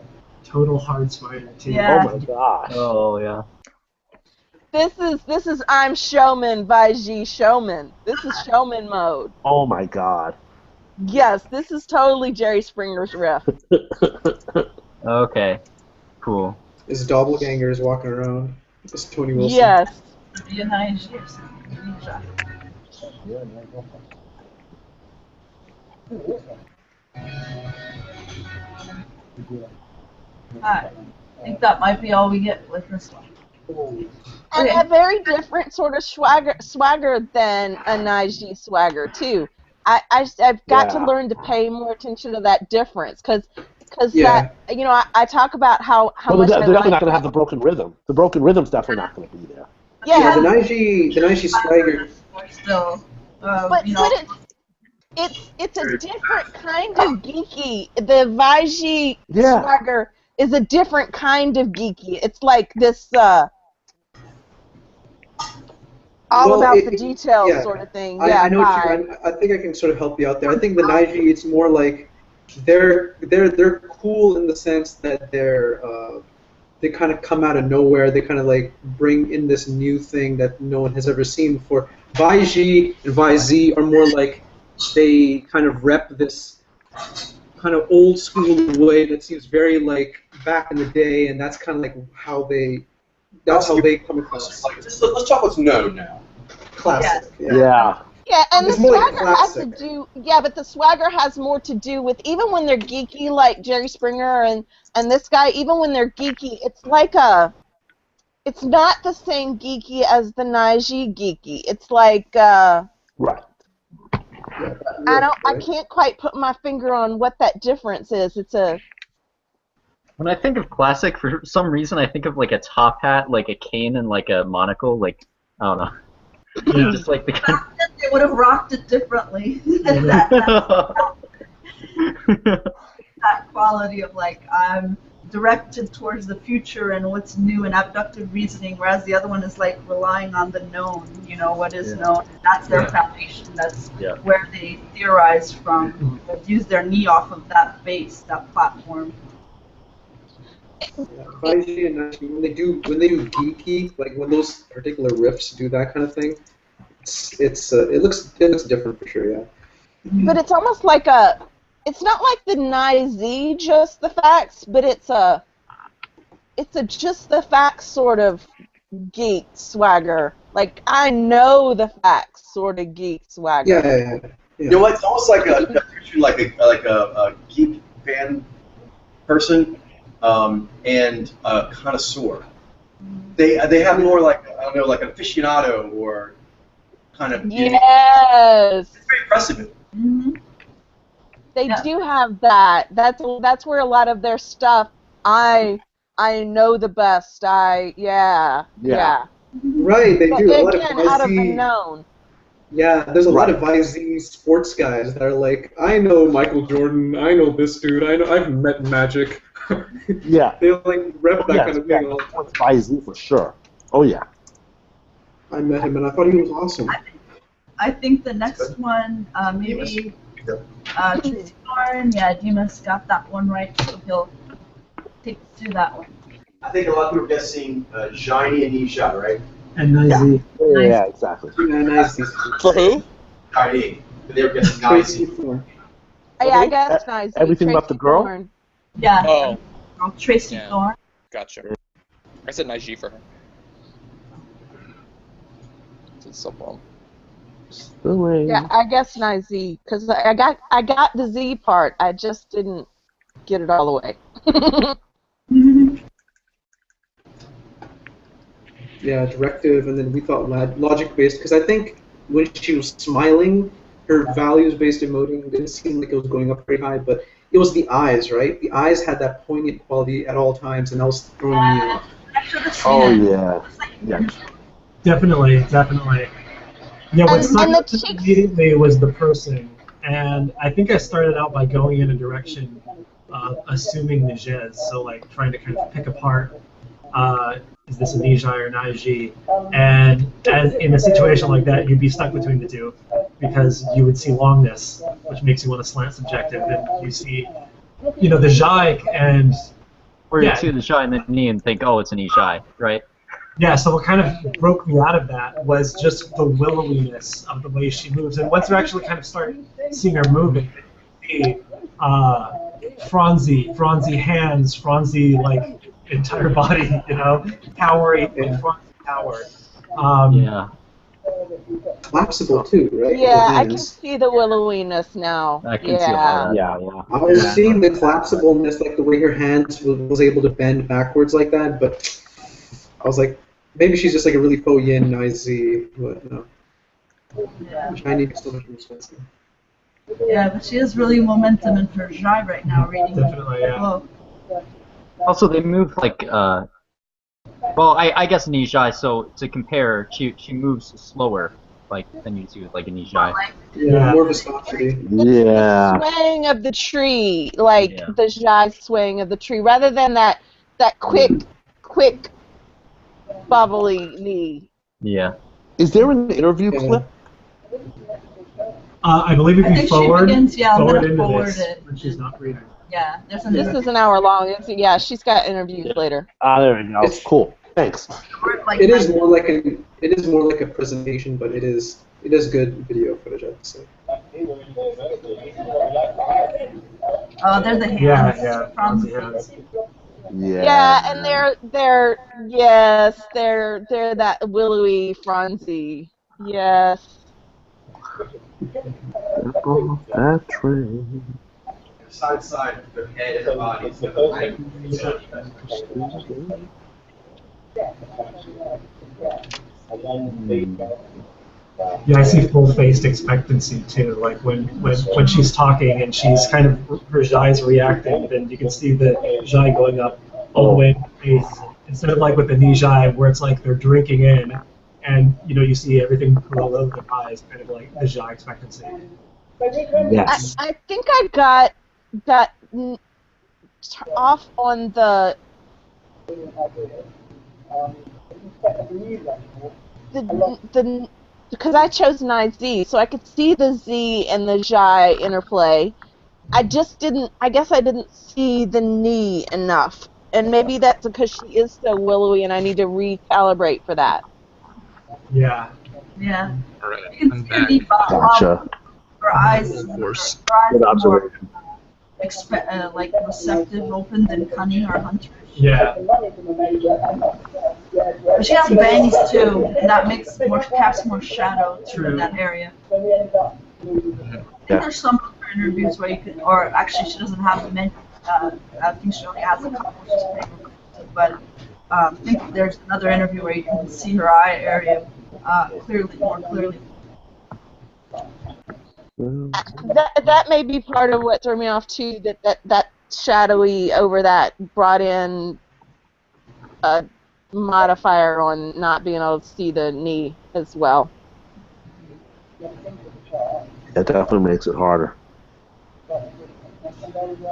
Total hard spider too. Yeah. Oh my gosh. Oh yeah. This is I'm Showman by G Showman. This is Showman mode. Oh my God. Yes, this is totally Jerry Springer's riff. Okay. Cool. His doppelganger is walking around. It's Tony Wilson. Yes. Alright. I think that might be all we get with this one. And Okay. a very different sort of swagger than a Naiji swagger too. I've got to Yeah. learn to pay more attention to that difference because Yeah. that, you know, I talk about how Well, much they're I definitely like, not going to have the broken rhythm. The broken rhythm's definitely not going to be there. Yeah, the yeah, Naiji swagger. Still, but you know, it's a different kind of geeky. The Vaiji Yeah. swagger is a different kind of geeky. It's like this all Well, about it- the details yeah. sort of thing. I know what you. I think I can sort of help you out there. I think the Naiji, it's more like they're cool in the sense that they kind of come out of nowhere. They kind of like bring in this new thing that no one has ever seen before. Vaiji and Vaizi are more like they kind of rep this kind of old school way that seems very like back in the day, and that's kind of like how they come across. Like, let's talk what's known now. Classic. Yeah. Yeah, and It's the more like swagger has to classic. do. Yeah, but the swagger has more to do with even when they're geeky, like Jerry Springer and this guy. Even when they're geeky, it's like it's not the same geeky as the Naiji geeky. It's like Right. I can't quite put my finger on what that difference is. It's a When I think of classic, for some reason I think of like a top hat, like a cane, and like a monocle. Like I don't know. Yeah. Just like the kind they would have rocked it differently. that quality of like I'm directed towards the future and what's new and abductive reasoning, whereas the other one is like relying on the known, you know, what is known. That's their foundation. That's Yeah. where they theorize from. They use their knee off of that base, that platform. Vaiji and Naiji, when they do geeky, like when those particular riffs do that kind of thing, it looks different for sure. Yeah. but it's almost like it's not like the Nai-Z just the facts, but it's a just the facts sort of geek swagger. Like I know the facts sort of geek swagger. Yeah. You know what? It's almost like a geek fan person and a connoisseur. They have more like, I don't know, like an aficionado or kind of beauty. Yes. It's very impressive. Mm-hmm. They Yeah. do have that. That's where a lot of their stuff. I know the best. Yeah. Right, they But do. A lot of again, out of the YZ. known. Yeah, there's a lot Right. of YZ sports guys that are like, I know Michael Jordan, I know this dude, I've met Magic. Yeah. They like rep that Yeah, kind of yeah, thing all the time. that's by Z for sure. Oh yeah. I met him and I thought he was awesome. I think the next one, maybe Tracy Lauren. Yeah, Dimas got that one right, so he'll take us through that one. I think a lot of people are guessing Shiny and Nisha, right? And Nizy. Yeah, exactly. Yeah, nice. For who? Shiny. But they were guessing Tracy Nice. Thorne. Yeah, I guess nice. Everything but the girl? Thorne. Yeah. Oh, Tracy Yeah. Thorne. gotcha. I said Naiji for her. It's so wrong. Yeah, I guess nice Z, because I got the Z part. I just didn't get it all the way. Yeah, directive, and then we thought logic-based, because I think when she was smiling, her values-based emoting didn't seem like it was going up very high, but it was the eyes, right? The eyes had that poignant quality at all times, and that was throwing me off. I should have seen Oh it. yeah. Yeah. Definitely. Yeah, what And stuck the out to me cheeks- immediately was the person, and I think I started out by going in a direction assuming Nijez, so like trying to kind of pick apart is this a Nijai or Naiji, and as in a situation like that, you'd be stuck between the two because you would see longness, which makes you want to slant subjective, and you see, the Jai and Or Yeah. you see the shy in the knee and think, oh, it's an Ishai, right? yeah, so what kind of broke me out of that was just the willowiness of the way she moves. And once you actually kind of start seeing her moving, you see Franzi hands, Franzi like entire body, towering in Franzi tower. Yeah. Collapsible too, right? Yeah, The I can hands. see the willowiness now. I can see all that. Yeah. I was seeing the collapsibleness, like the way her hands was able to bend backwards like that, but I was like, maybe she's just like a really faux yin, nice Z, but no. Yeah. Chinese is so much more expensive. Yeah, but she has really momentum in her Jai right now, reading. Definitely, yeah. Oh, Also, they move like, well, I guess an Ishai, so to compare, she moves slower, like, than you see with like an Ishai. Yeah, more viscosity. Yeah. Swaying of the tree, like Yeah. the Jai swaying of the tree, rather than that quick, bubbly knee. Yeah. Is there an interview Yeah. clip? I believe if I you think she forward, begins, yeah, I'm forward gonna into forward this it. when she's not reading. yeah, there's an This is an hour long. Yeah, she's got interviews later. There we go. It's- Cool. Thanks. like It is more like a presentation, but it is good video footage, I'd say. Oh, they're the hands. Yeah, From Franzi hands. Yeah. Yeah, and they're that willowy Franzi. Yes. That train. Side to side, their head and their bodies. Yeah, I see full-faced expectancy too. Like when she's talking and she's kind of her Jai's reacting, then you can see the Jai going up all the way in the face. Instead of like with the knee Jai where it's like they're drinking in, and you see everything roll over their eyes, kind of like the Jai expectancy. Yes. I think I got that off on the because I chose 9Z, so I could see the Z and the Jai interplay. I guess I didn't see the knee enough. And maybe that's because she is so willowy and I need to recalibrate for that. Yeah. Yeah. Alright, You can I'm see back. the Gotcha. her eyes. Of course. Her eyes Good are more observation. like receptive, open than cunning or hunter. Yeah. But she has bangs too, and that casts more shadow True. in that area. I Yeah. think there's some other interviews where you can, or actually she doesn't have many. I think she only has a couple she's paying, but I think there's another interview where you can see her eye area more clearly. That may be part of what threw me off too. That shadowy over that brought in a modifier on not being able to see the knee as well. It definitely makes it harder.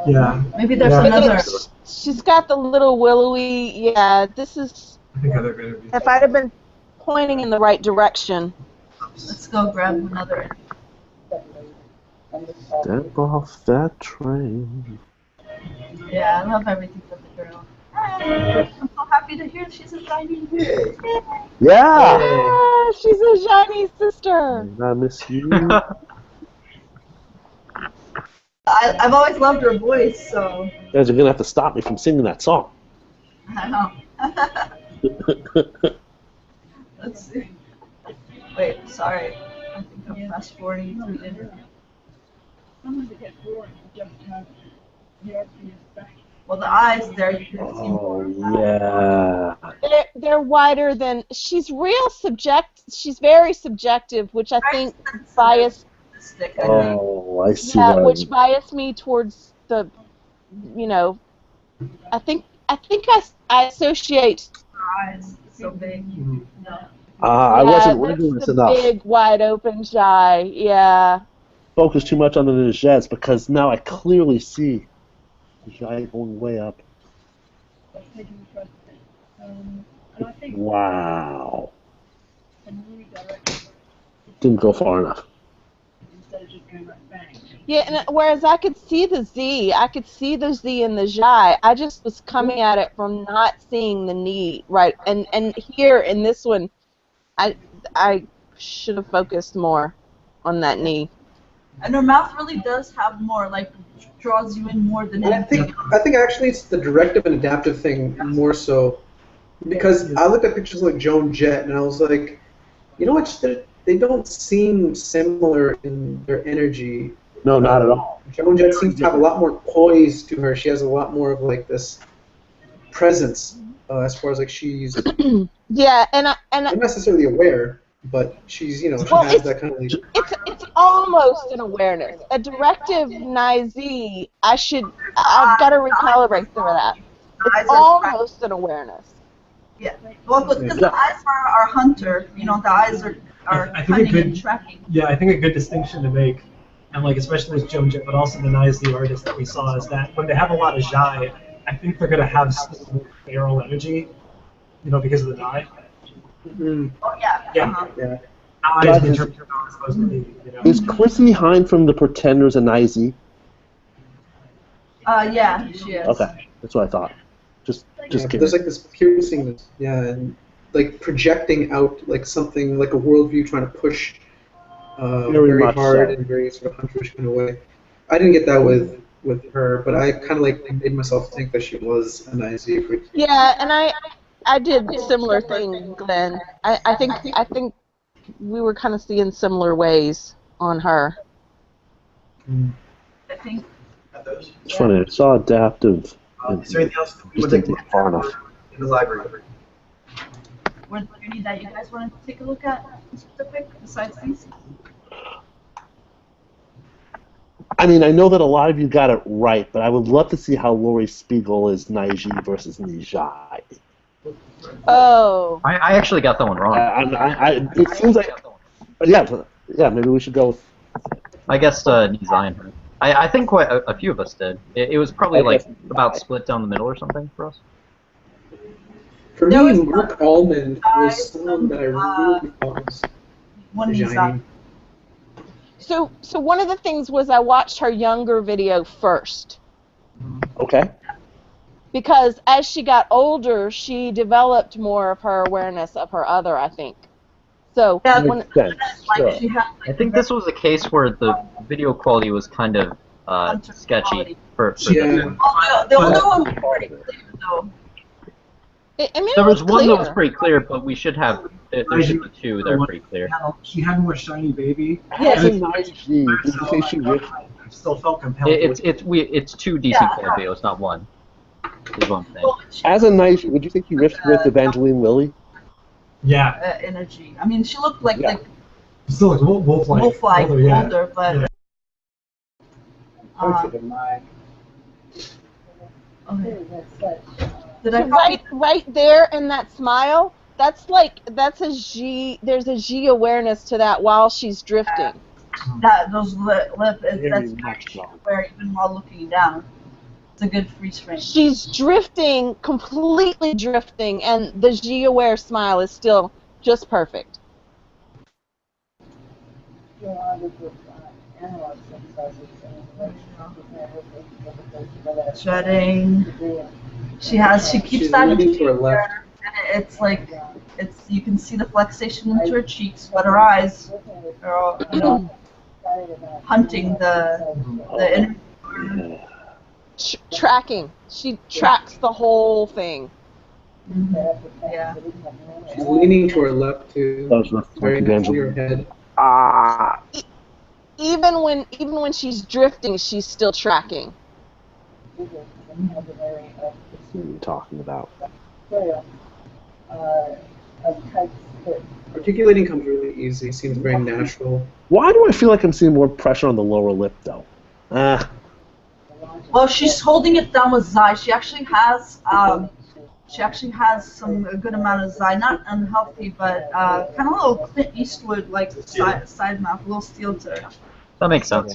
Yeah. Maybe there's another. She's got the little willowy. Yeah, this is. I think other interviews. If I'd have been pointing in the right direction. Let's go grab another. Step off that train. Yeah, I love everything for the girl. I'm so happy to hear she's a shiny. Yeah. Ah, she's a shiny sister. I miss you. I've always loved her voice, so. You guys are gonna have to stop me from singing that song. I know. Let's see. Wait, sorry. I think I'm fast forwarding through the interview. Well, the eyes there, you can see more. Yeah. They're wider than. She's She's very subjective, which I think bias. Oh, I see. Yeah, which biased me towards the, I think I associate. Eyes so big. I wasn't rigorous enough. Big, wide open eye. Yeah. Focus too much on the Nijez because now I clearly see the eye going way up. Wow. Didn't go far enough. Yeah, and whereas I could see the Z, I could see the Z in the Jai. I just was coming at it from not seeing the knee, right? And here in this one, I should have focused more on that knee. And her mouth really does have more, like, draws you in more than anything. I think actually it's the directive and adaptive thing more so, because I looked at pictures like Joan Jett and I was like, you know what? They don't seem similar in their energy. No, not at all. Joan Jett seems to have a lot more poise to her. She has a lot more of like this presence as far as like she's. Yeah, and not necessarily aware, but she's she has that kind of. It's almost an awareness. A directive Nizi, I've got to recalibrate through that. It's almost an awareness. Yeah, well, because the eyes are hunter. The eyes are hunting and tracking. Yeah, I think a good distinction to make, and like especially with Joan Jett, but also the Nizi artist that we saw, is that when they have a lot of Jai, I think they're going to have some feral energy, because of the dye. Mm-hmm. Oh yeah. Yeah. Yeah. Eyes in terms of supposed to be, Is Chrissy Hine from the Pretenders a Nizi? Yeah, she is. Okay, that's what I thought. Just kidding. There's like this piercing, and like projecting out like something like a worldview trying to push very hard and very sort of hunterish kind of way. I didn't get that with her, but I kind of like made myself think that she was a Nizi. Yeah, and I did similar thing, Glenn. I think we were kind of seeing similar ways on her. I think. It's funny. I saw adaptive. Is there anything else that we Just would didn't get far enough. in the library? Was there any that you guys want to take a look at specific besides these? I mean, I know that a lot of you got it right, but I would love to see how Laurie Spiegel is Naiji versus Nijai. Oh. I actually got that one wrong. It seems like, yeah, maybe we should go with. I guess Nizayan. I think quite a few of us did. It was probably like about split down the middle or something for us. For me, Mark Almond was someone that I really thought was one Nijai. So one of the things was I watched her younger video first. Okay. Because as she got older, she developed more of her awareness of her other, I think. So when, I think this was a case where the video quality was kind of sketchy for yeah. The older one was pretty clear, though. There was one that was pretty clear, but we should have. There's the two that are pretty clear. She had more shiny baby. Yes, did you say she ripped? Still felt compelled. It's two decent videos, not one. is one thing. As a knight, would you think he riffed with Evangeline Lilly? Yeah. Energy. I mean, she looked like Still like wolf-like. wolf-like, older, but. Yeah. Okay. Did I right there in that smile, that's a G. There's a G awareness to that while she's drifting. Those lip that's where even while looking down. It's a good freeze frame. She's drifting, completely drifting, and the G aware smile is still just perfect. Shedding. She keeps that leaning to her left. And you can see the flexation into her cheeks, but her eyes are all, hunting the inner. Tracking. She tracks the whole thing. Mm-hmm. Yeah. She's leaning to her left too. Very next to your head. Even when she's drifting, she's still tracking. What are you talking about? Articulating comes really easy. Seems very natural. Why do I feel like I'm seeing more pressure on the lower lip, though? Well, she's holding it down with Zai. She actually has a good amount of Zai, not unhealthy, but kind of a little Clint Eastwood like side mouth, a little steel to her. That makes sense.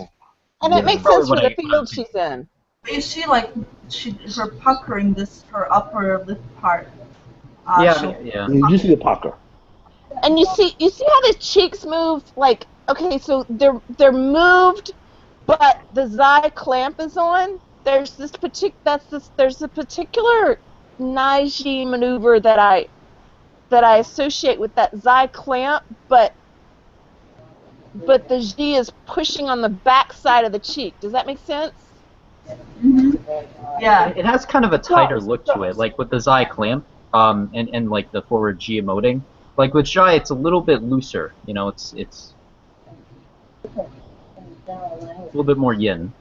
And it makes sense for the field she's in. But you see, her puckering her upper lip part. Yeah. You see the pucker. And you see how the cheeks move. Like, okay, so they're moved, but the Zai clamp is on. There's a particular Naiji maneuver that I associate with that Zai clamp, but the G is pushing on the back side of the cheek. Does that make sense? Mm-hmm. Yeah. It has kind of a tighter look to it, like with the Zai clamp, and like the forward G emoting. Like with Zai, it's a little bit looser. You know, it's a little bit more yin.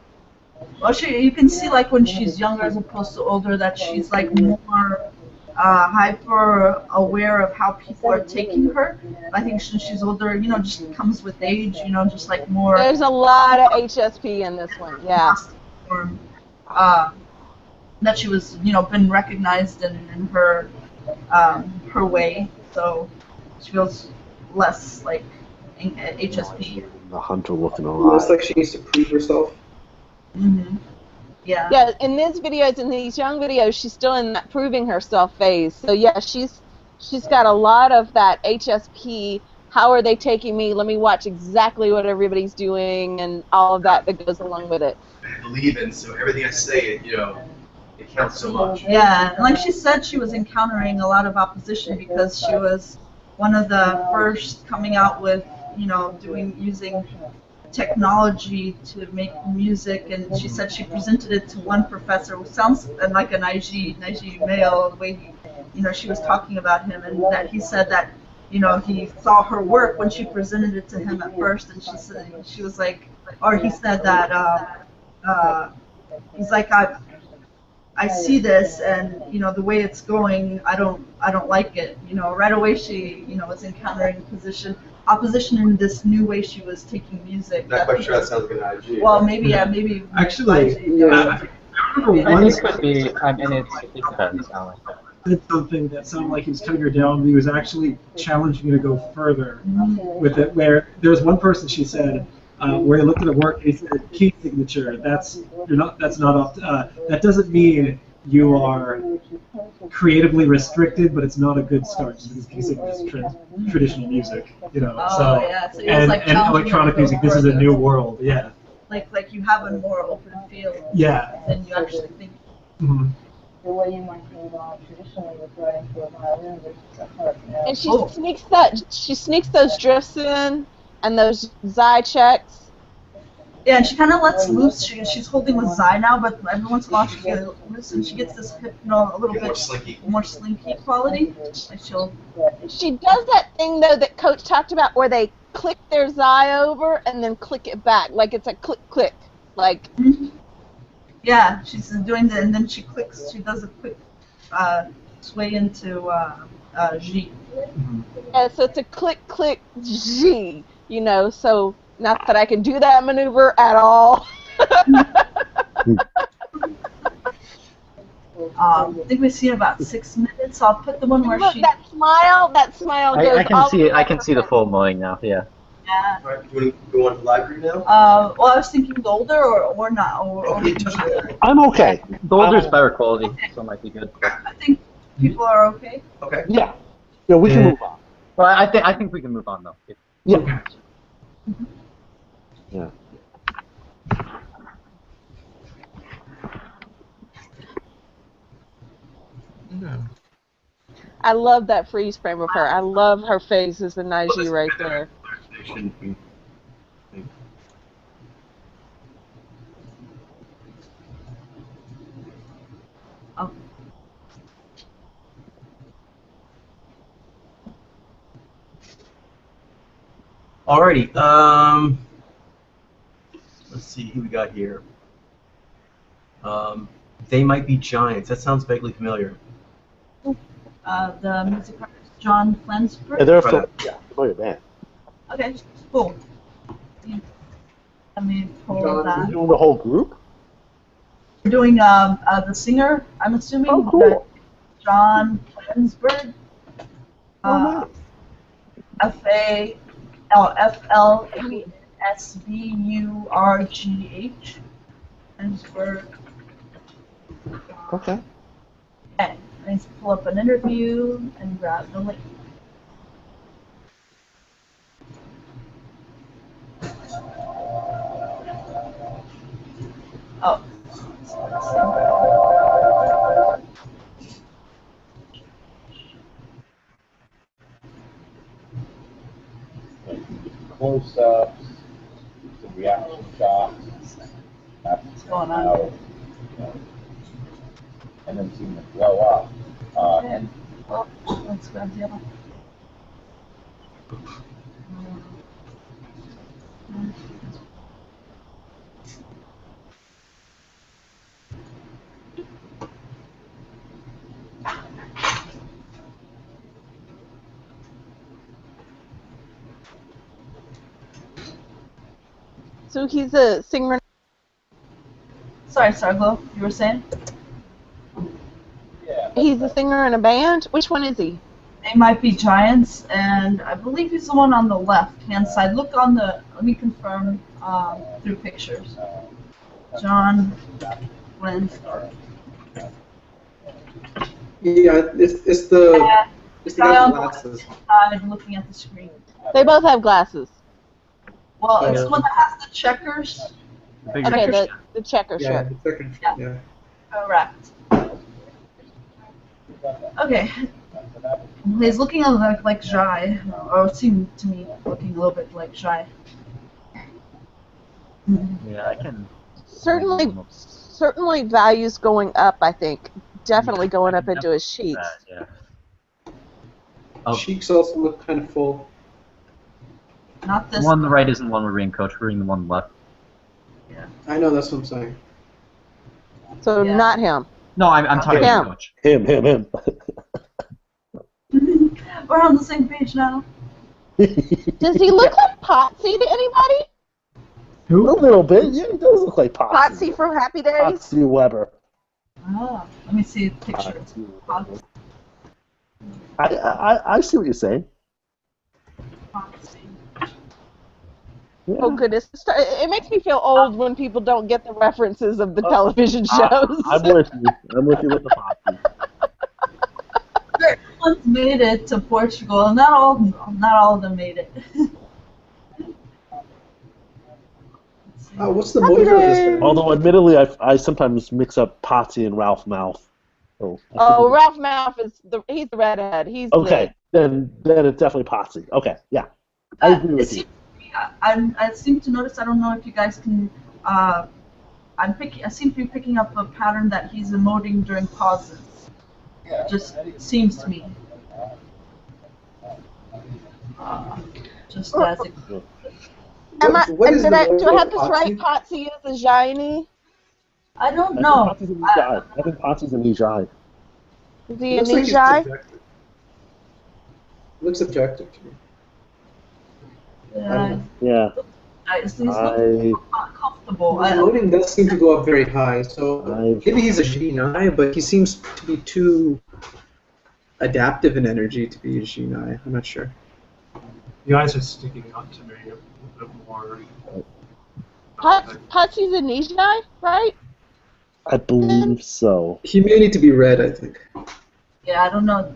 Well, you can see like when she's younger as opposed to older that she's like more hyper aware of how people are taking her. I think since she's older, just comes with age, just like more. There's a lot of HSP in this one, yeah. That she was, been recognized in her her way, so she feels less like HSP. The hunter looking Looks like she needs to prove herself. Mm-hmm. Yeah. Yeah, in these young videos, she's still in that proving herself phase. So yeah, she's got a lot of that HSP. How are they taking me? Let me watch exactly what everybody's doing and all of that goes along with it. I believe in, so everything I say, it counts so much. Yeah, and like she said, she was encountering a lot of opposition because she was one of the first coming out with, using technology to make music, and she said she presented it to one professor who sounds like a Naiji male, the way she was talking about him, and that he said that he saw her work when she presented it to him at first, and he said that he's like, I see this, and the way it's going, I don't like it. Right away she was encountering opposition in this new way she was taking music. Not quite sure that sounds like an IG. Well, maybe maybe. Actually, I think it could be. I mean, it depends. Did something that sounded like he was cutting her down, but he was actually challenging her to go further with it. Where there was one person, she said, where he looked at her work, he said, "Key signature. That doesn't mean you are creatively restricted, but it's not a good start because key signature is traditional music, Oh, yeah. So and electronic music. This is a new world. Yeah. Like you have a more open field. Yeah. Than you actually think. Mm-hmm. The way you might think about traditionally with writing for a violin versus a harp. And she sneaks those drifts in and those Zai checks. Yeah, and she kind of lets loose. She's holding with Zai now, but every once in a while she gets loose and she gets this a little bit more slinky quality. Like She does that thing though that Coach talked about, where they click their Zai over and then click it back, like it's a click click, like. Yeah, she's doing the, and then she clicks. She does a quick sway into G. Yeah, so it's a click G. So not that I can do that maneuver at all. I think we see about 6 minutes. I'll put the one where Look, she. that smile goes I can all see the it. way I can see the full mowing now. Yeah. Yeah. All right, do you want to go on to live group now? Well, I was thinking golder or not. Okay, just I'm okay. Golder's better quality, so it might be good. I think people are okay. Okay. Yeah. Yeah, we can move on. Well, I think we can move on though. Yeah. Yeah. No. I love that freeze frame of her. I love her face as the Naiji right there. Oh. Alrighty. Let's see who we got here. They might be giants. That sounds vaguely familiar. The music artist John Flensburg. Yeah, they're a familiar band. Okay, cool. Let me pull that. Doing the whole group? We're doing the singer, I'm assuming. Oh, cool. John Flensburg. Flensburg. Flensburg. Okay. Okay, let's pull up an interview and grab the link. Oh. Close-ups, some reaction shots. That's What's going on? how, and then seeing it blow up. And Oh, let's grab the other. So he's a singer. Sorry, Sarglo, you were saying? yeah, He's a singer in a band. Which one is he? They might be giants, and I believe he's the one on the left-hand side. Look on the. Let me confirm through pictures. John Flensburg. Yeah, it's the guy guy with on glasses. the side looking at the screen. They both have glasses. Well, it's the one that has the checkers. Okay, the checker Yeah, shirt. the second. Yeah. Yeah. Correct. Okay. He's looking a little like Jai, or it seemed to me looking a little bit like Jai. Yeah, I can. Certainly values going up, I think. Definitely going up into his cheeks. Yeah. Cheeks also look kind of full. Not The this one on the right isn't the one we're reading, Coach. We're reading the one on the left. I know, that's what I'm saying. So Yeah. not him. No, I'm talking Him. to Coach. Him. We're on the same page now. Does he look like Potsy to anybody? A little bit. Yeah, he does look like Potsy. Potsy from Happy Days? Potsy Weber. Oh, let me see the picture. Potsy. I see what you're saying. Yeah. Oh goodness, it makes me feel old when people don't get the references of the television shows. I'm with you. I'm with you with the Potsy. One's made it to Portugal. Not all of them made it. What's the mojo of this guy? Although, admittedly, I sometimes mix up Potsy and Ralph Mouth. Oh, Ralph Mouth he's the redhead. He's okay. Then it's definitely Potsy. Okay, yeah, I agree with you. I seem to notice. I don't know if you guys can. I seem to be picking up a pattern that he's emoting during pauses. Just seems to me. Just as it. What is do I have this Potsy? right? Potsy is a Jaini? I don't I know. think Potsy's an Ijai. I think Potsy's an Ijai. Is he a Looks like he's Nijai? subjective. Looks objective to me. I don't Yeah, know. Yeah. he's looking uncomfortable. His loading does seem to go up very high, so I've- maybe he's a Shinai, but he seems to be too adaptive in energy to be a Shinai. I'm not sure. The eyes are sticking out to me a little bit more. Patsy's a Nijai, right? I believe so. He may need to be read, I think. Yeah, I don't know.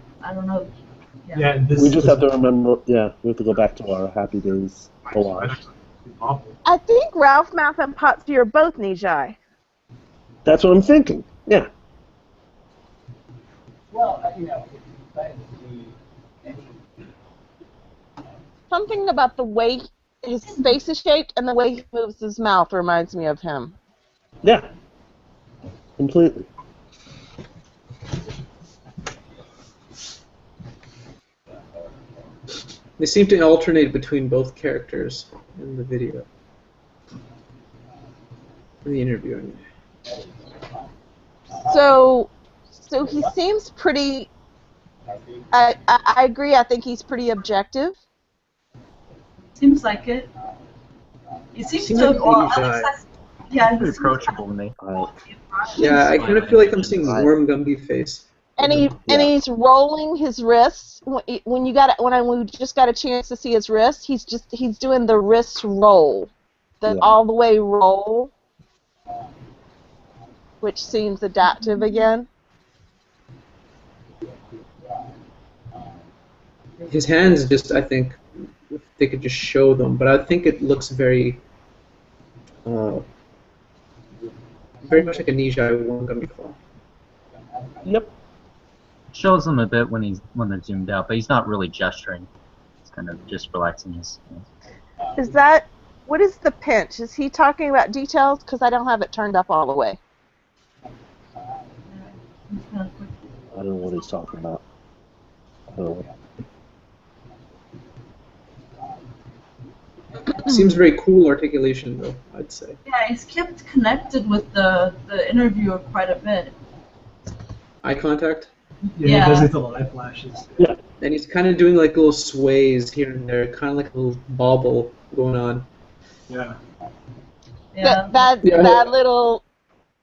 Yeah. Yeah, this, We just this have to remember, yeah, we have to go back to our Happy Days might collage. actually be awful. I think Ralph, Math, and Patsy are both Nijai. That's what I'm thinking. Yeah. Well, you know, if you plan to be any Something about the way his face is shaped and the way he moves his mouth reminds me of him. Yeah. Completely. They seem to alternate between both characters in the video. In the interview, I mean. So he seems pretty. I agree. I think he's pretty objective. Seems like it. He seems Seems to. like a Well, Nijai. Alex, yeah, he Pretty seems approachable to me. Yeah, I kind of feel like I'm seeing Worm Gumby face. And he's rolling his wrists. When we just got a chance to see his wrist, he's doing the wrist roll, the all the way roll, which seems adaptive again. His hands just, I think, if they could just show them, but I think it looks very much like a Nijai Worm Gumby claw. Yep. Shows them a bit when they're zoomed out, but he's not really gesturing. He's kind of just relaxing his hands. What is the pinch? Is he talking about details? Because I don't have it turned up all the way. I don't know what he's talking about. I don't know. Seems very cool articulation, though, I'd say. Yeah, he's kept connected with the interviewer quite a bit. Eye contact. Yeah, he does these little eye flashes. Yeah. And he's kind of doing like little sways here and there, kind of like a little bobble going on. Yeah. Yeah. That little.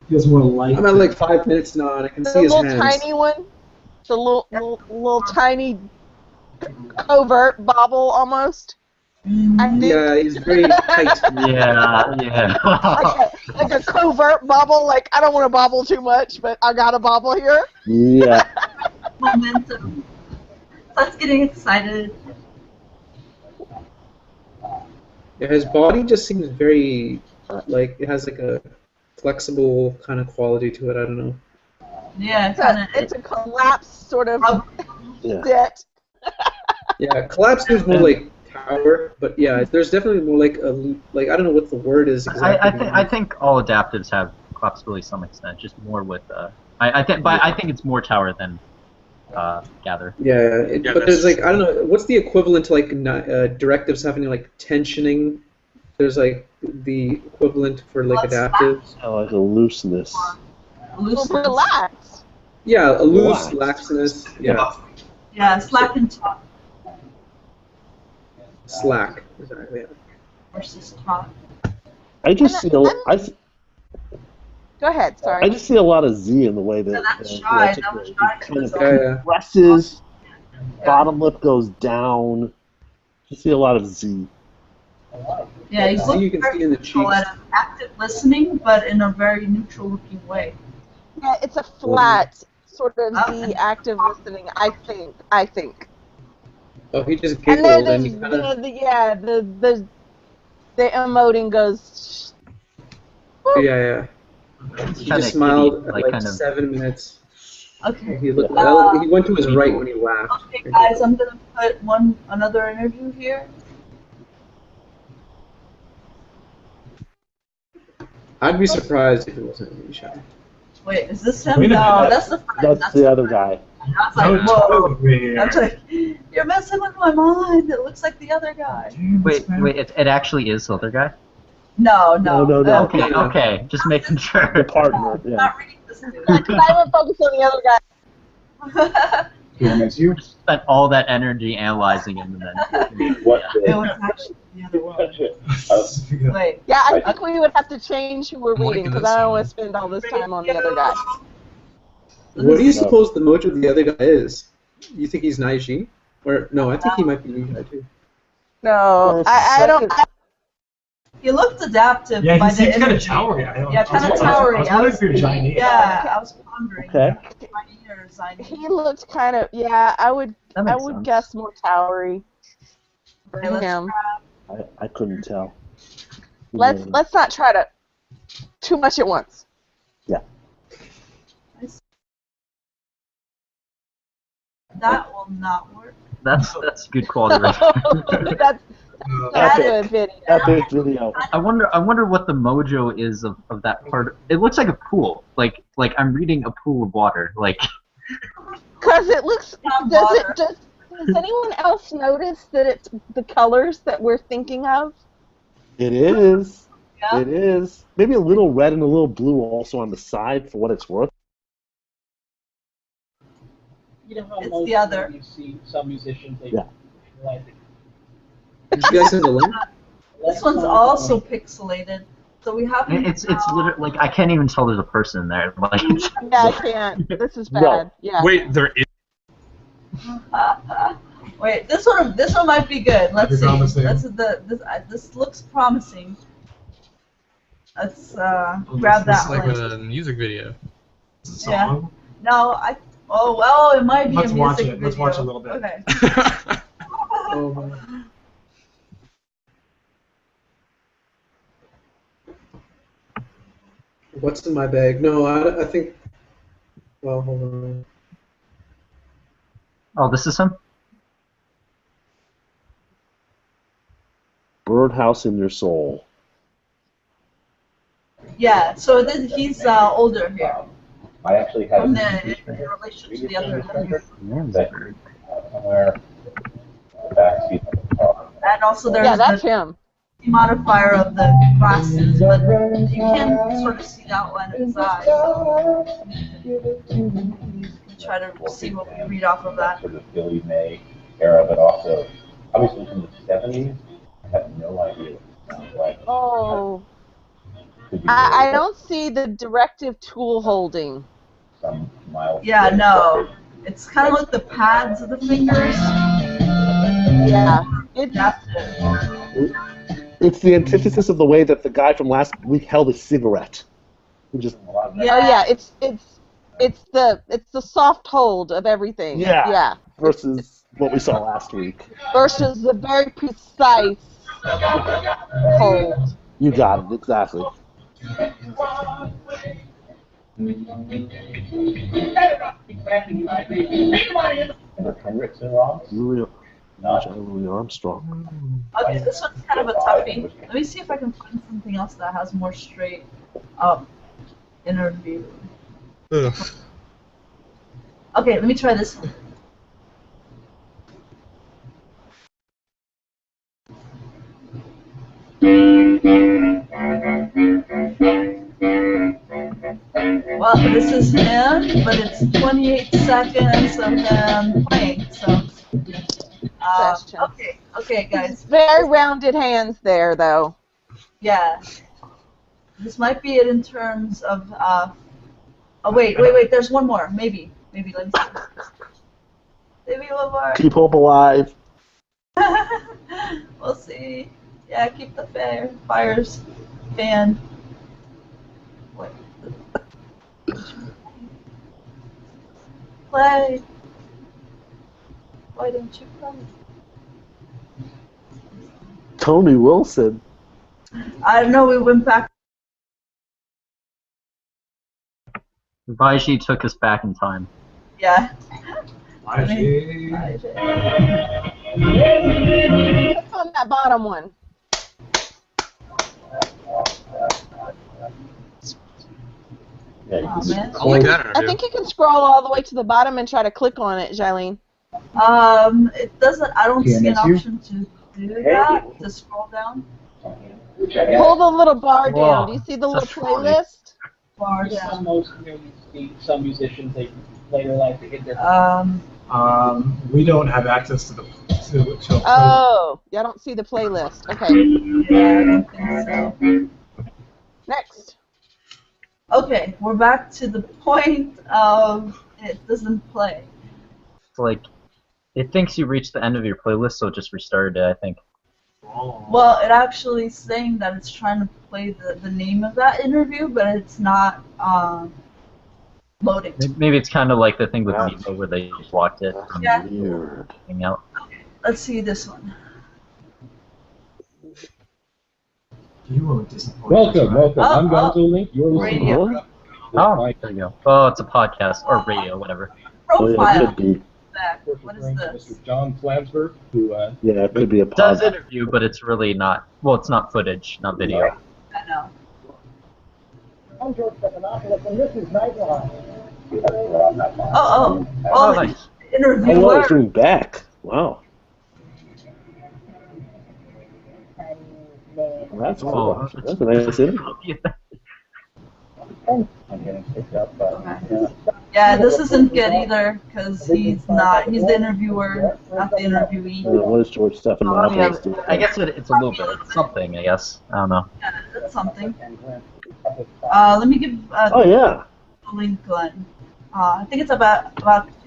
He has more light. I'm at like 5 minutes now, and I can The see his little hands. tiny one. The little tiny covert bobble almost. I think. Yeah, he's very tight. Yeah. like a covert bobble. Like I don't want to bobble too much, but I got a bobble here. Yeah. Momentum. That's getting excited. Yeah, his body just seems very, like, it has like a flexible kind of quality to it. I don't know. Yeah, it's a collapsed sort of Yeah. sit. Yeah, collapse seems more like tower, but yeah, there's definitely more like a I don't know what the word is exactly. I think all adaptives have collapsibility to some extent, just more with I think it's more tower than gather. Yeah, Yeah, but there's that's like I don't know what's the equivalent to like directives having like tensioning. There's like the equivalent for like adaptives. Oh, like a looseness. Relax. Yeah, a loose Relax. laxness. Yeah, Yeah, slack and top slack. Exactly. Yeah. versus top. I just see Go ahead. Sorry. I just see a lot of Z in the way that Yeah, that's he shy. articulates. That was It shy. kind of Yeah. compresses, Yeah. bottom lip goes down. You see a lot of Z. Yeah, he's See, looking you can very see in the neutral cheeks. at active listening, but in a very neutral looking way. Yeah, it's a flat sort of Z active listening. I think. Oh, he just And giggled then and he kind of. the emoting goes. Yeah. He just smiled at like 7 minutes. Okay. He looked. He went to his right when he laughed. Okay, guys, I'm gonna put another interview here. I'd be surprised if it wasn't Nisha. Wait, is this him? Wait a No, minute. that's the friend. That's the other guy. I was like, Don't whoa. talk over here. I was like, you're messing with my mind. It looks like the other guy. Wait, it actually is the other guy? No. No. Okay. Just making sure. The partner. I'm Yeah. not reading this to. Because I would focus on the other guy. It's you. Spent all that energy analyzing him and then. What It was actually the other one. Wait. Yeah, I think we would have to change who we're I'm liking reading because this I don't one. want to spend all this time on the other guy. What do you suppose the mojo of the other guy is? You think he's Naiji? Or no, I think he might be new guy too. No, I don't. He looked adaptive Yeah, by he the seems kind of energy. towery. Yeah, kind of towery. I was wondering if you're Chinese. Yeah, I was pondering. Okay. Ziny or Ziny. He looked kind of. Yeah, I would sense. guess more towery. Okay, let's Him. I couldn't tell. Let's not try to too much at once. Yeah. That will not work. That's good quality. Right? That's not a good video. Epic video. I wonder what the mojo is of that part. It looks like a pool. Like I'm reading a pool of water. Like. Because it looks. Does anyone else notice that it's the colors that we're thinking of? It is. Yeah. It is. Maybe a little red and a little blue also on the side for what it's worth. You know how It's most the other. you see some musicians they Yeah. like. You guys send a link? This one's also pixelated, so we have. It's literally like I can't even tell there's a person in there. Like. Yeah, I can't. This is bad. No. Yeah. Wait, there is. Wait, this one might be good. Let's see. Promising. This looks promising. Let's grab It's that like one. a music video. It's a Yeah. song. No, oh well, it might be Let's a music watch it. video. Let's watch a little bit. Okay. Oh my. What's in my bag? No, I think. Well, hold on. Oh, this is him. Birdhouse in your soul. Yeah. So then he's older here. I actually had From a in relation to the other. that somewhere backseat of the car. And also there's Yeah, that's the him. modifier of the glasses, but you can sort of see the outline of his eyes. So you can try to see what we read off of that. Sort of Billy May era, but also obviously from the 70s. I have no idea what it sounds like. Oh. Could be I don't see the directive tool holding. some mild. Yeah, no. It's kind of like the pads of the fingers. Yeah. It's Adaptive. It's the antithesis of the way that the guy from last week held a cigarette. He just Yeah. Oh yeah, it's the soft hold of everything. Yeah. Yeah. versus what we saw last week. Versus the very precise hold. You got it exactly. Hendrix and Ross? Louis Not. Armstrong. Okay, this one's kind of a toughie. Let me see if I can find something else that has more straight up interview. Ugh. Okay, let me try this one. Well, this is him, but it's 28 seconds of him playing, so. Okay, guys. Very rounded hands there, though. Yeah. This might be it in terms of, oh, wait, there's one more. Maybe, let me see. Maybe one more. Keep hope alive. We'll see. Yeah, keep the fires fanned. Wait. Play. Why don't you play? Tony Wilson. I don't know, we went back. Baiji took us back in time. Yeah. Baiji. Click on that bottom one. Oh, man. I'll look at it. I think you can scroll all the way to the bottom and try to click on it, Jailene. It doesn't, I don't see an PNSU? option to do that, to scroll down. Pull the little bar down. Do you see the little Such funny. playlist? Bars. Yeah. Some musicians, they later like to get their. We don't have access to the to a Oh, yeah, I don't see the playlist. Okay. Yeah, I don't think so. Next. Okay, we're back to the point of it doesn't play. It's like it thinks you reached the end of your playlist, so it just restarted it, I think. Well, it actually is saying that it's trying to play the name of that interview, but it's not loading. Maybe it's kind of like the thing with Mevo where they just locked it. Yeah. Weird. Hangout. Let's see this one. You won't disappoint. Welcome. I'm going oh. to link your Radio. listening. Oh, there you go. Oh, it's a podcast or radio, whatever. Oh, yeah, it Profile. could be. Back. What is this? Mr. John Flansburgh, who Yeah, it could be a It does pod. interview, but it's really not. Well, it's not footage, not video. I know. I'm George Stephanopoulos, and this is Nightline. Oh, Oh, the nice. Oh, interviewer. it's doing back. Wow. Well, that's cool. Oh, That's a nice interview. I'm getting picked up. Yeah, this isn't good either because he's the interviewer, not the interviewee. What is George Stephanopoulos doing? I guess it's a little bit. It's something, I guess. I don't know. Yeah, that's something. Let me give Oh, yeah. a link, Glenn. I think it's about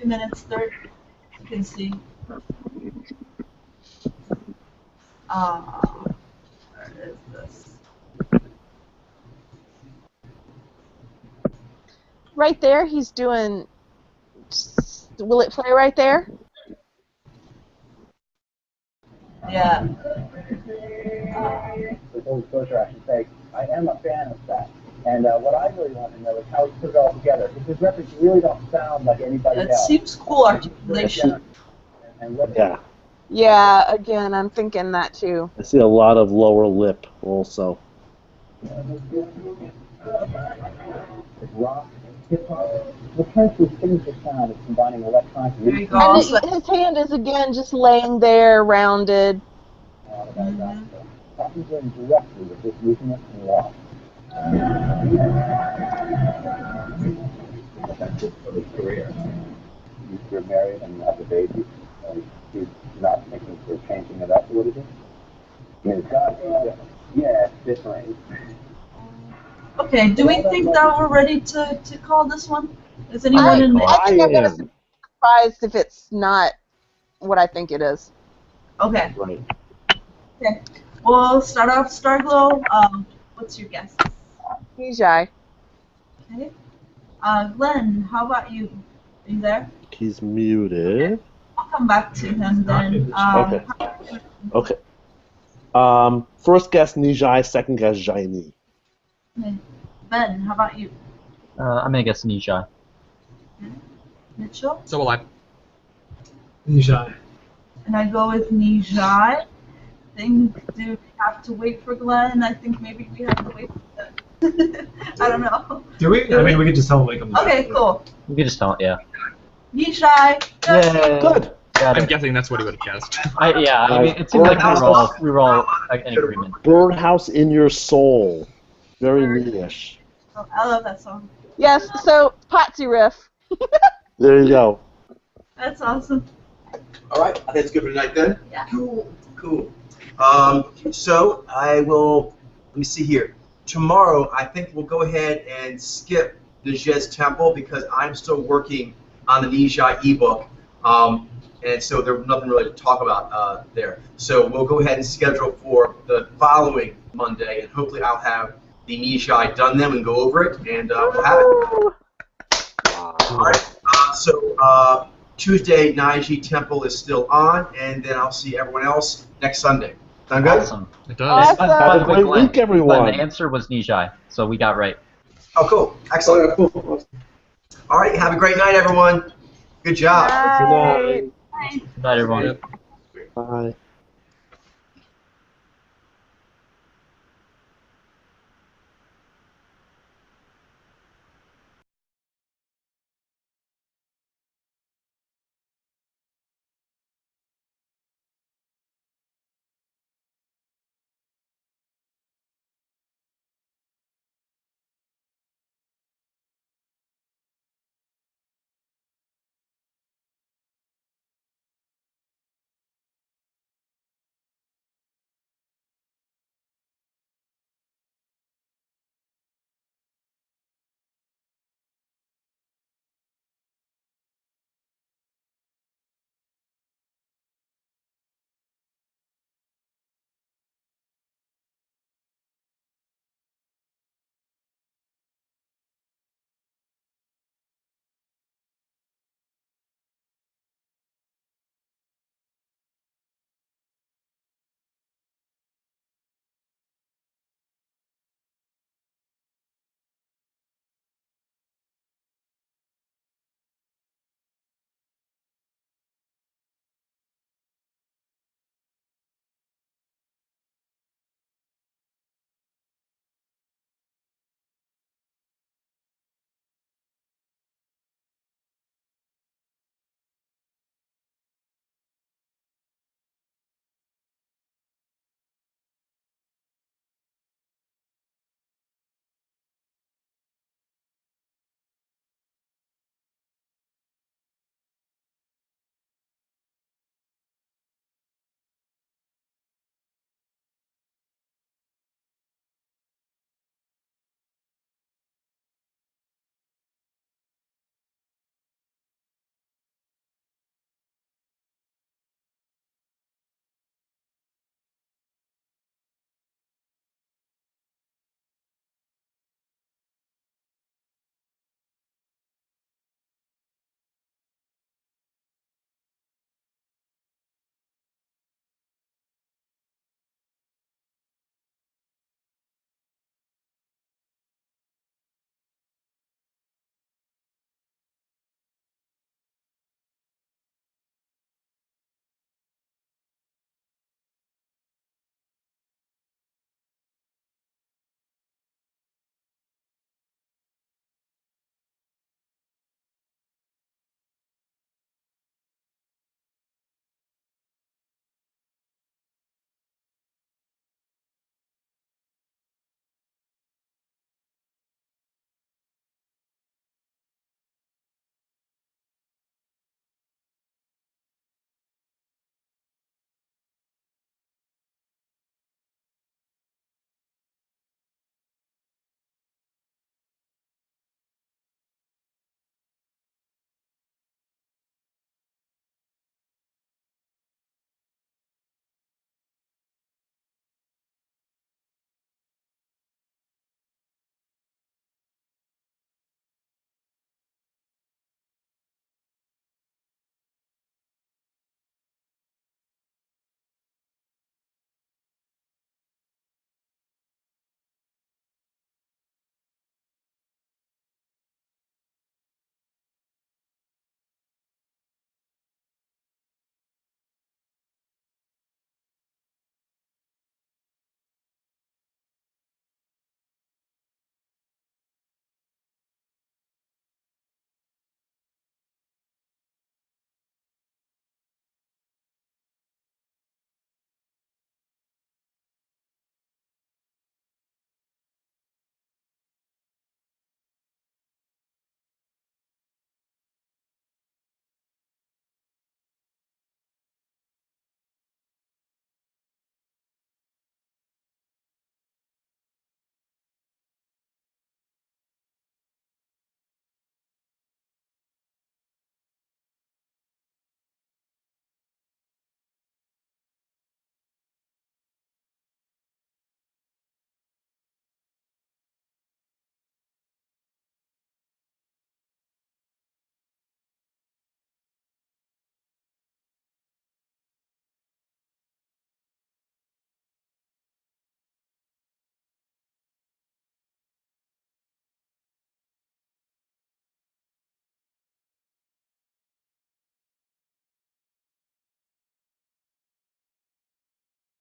2 minutes 30. You can see. Where is this? Right there, he's doing. Will it play right there? Yeah. With full disclosure, I should say, I am a fan of that. And what I really want to know is how he put it all together. Because his records really don't sound like anybody It else. seems cool articulation. And what Yeah. Yeah, again, I'm thinking that too. I see a lot of lower lip also. It's rock, hip hop. What turns to his signature sound is combining electronic There you music. go. And Also, his hand is again just laying there, rounded. Talking to him directly with this movement and walk. That's it for his career. You're married and you have a baby, and he's not thinking for changing it up, what is it? I mean, it's got to be different. Yeah, it's different. okay, do we think that we're ready to call this one? Is anyone in I think I'm gonna am. be surprised if it's not what I think it is. Okay. Right. Okay. We'll start off Starglow. What's your guess? He's shy. Okay. Glenn, how about you? Are you there? He's muted. I'll come back to him then. Okay. Okay. First guess Nijai, second guess Jaini. Okay. Ben, how about you? I'm gonna guess Nijai. Mitchell? So will I. Nijai. And I go with Nijai. Do we have to wait for Glenn? I think maybe we have to wait for Glenn. I don't know. Do we? I mean, we could just tell him like I'm. Okay, cool. You can just tell it, yeah. Nijai. Yeah. Good. Got I'm it. guessing that's what he would have guessed. I mean, it seemed like we were all in agreement. Birdhouse in Your Soul. Very neat-ish. Oh, I love that song. Yes, so Potsy riff. There you go. That's awesome. All right, I think it's good for tonight then. Yeah. Cool. So I will. Let me see here. Tomorrow, I think we'll go ahead and skip the Jez Temple because I'm still working on the Nijai ebook, and so there's nothing really to talk about there. So we'll go ahead and schedule for the following Monday, and hopefully I'll have the Nijai done then and go over it, and we'll have it. All right. So Tuesday, Niji Temple is still on, and then I'll see everyone else next Sunday. Sound good? Awesome. It does. Awesome. By the way, Great Glenn, week, everyone. Glenn, the answer was Nijai, so we got right. Oh, cool. Excellent. Cool. All right. Have a great night, everyone. Good job. Right. Good night, everyone. Bye.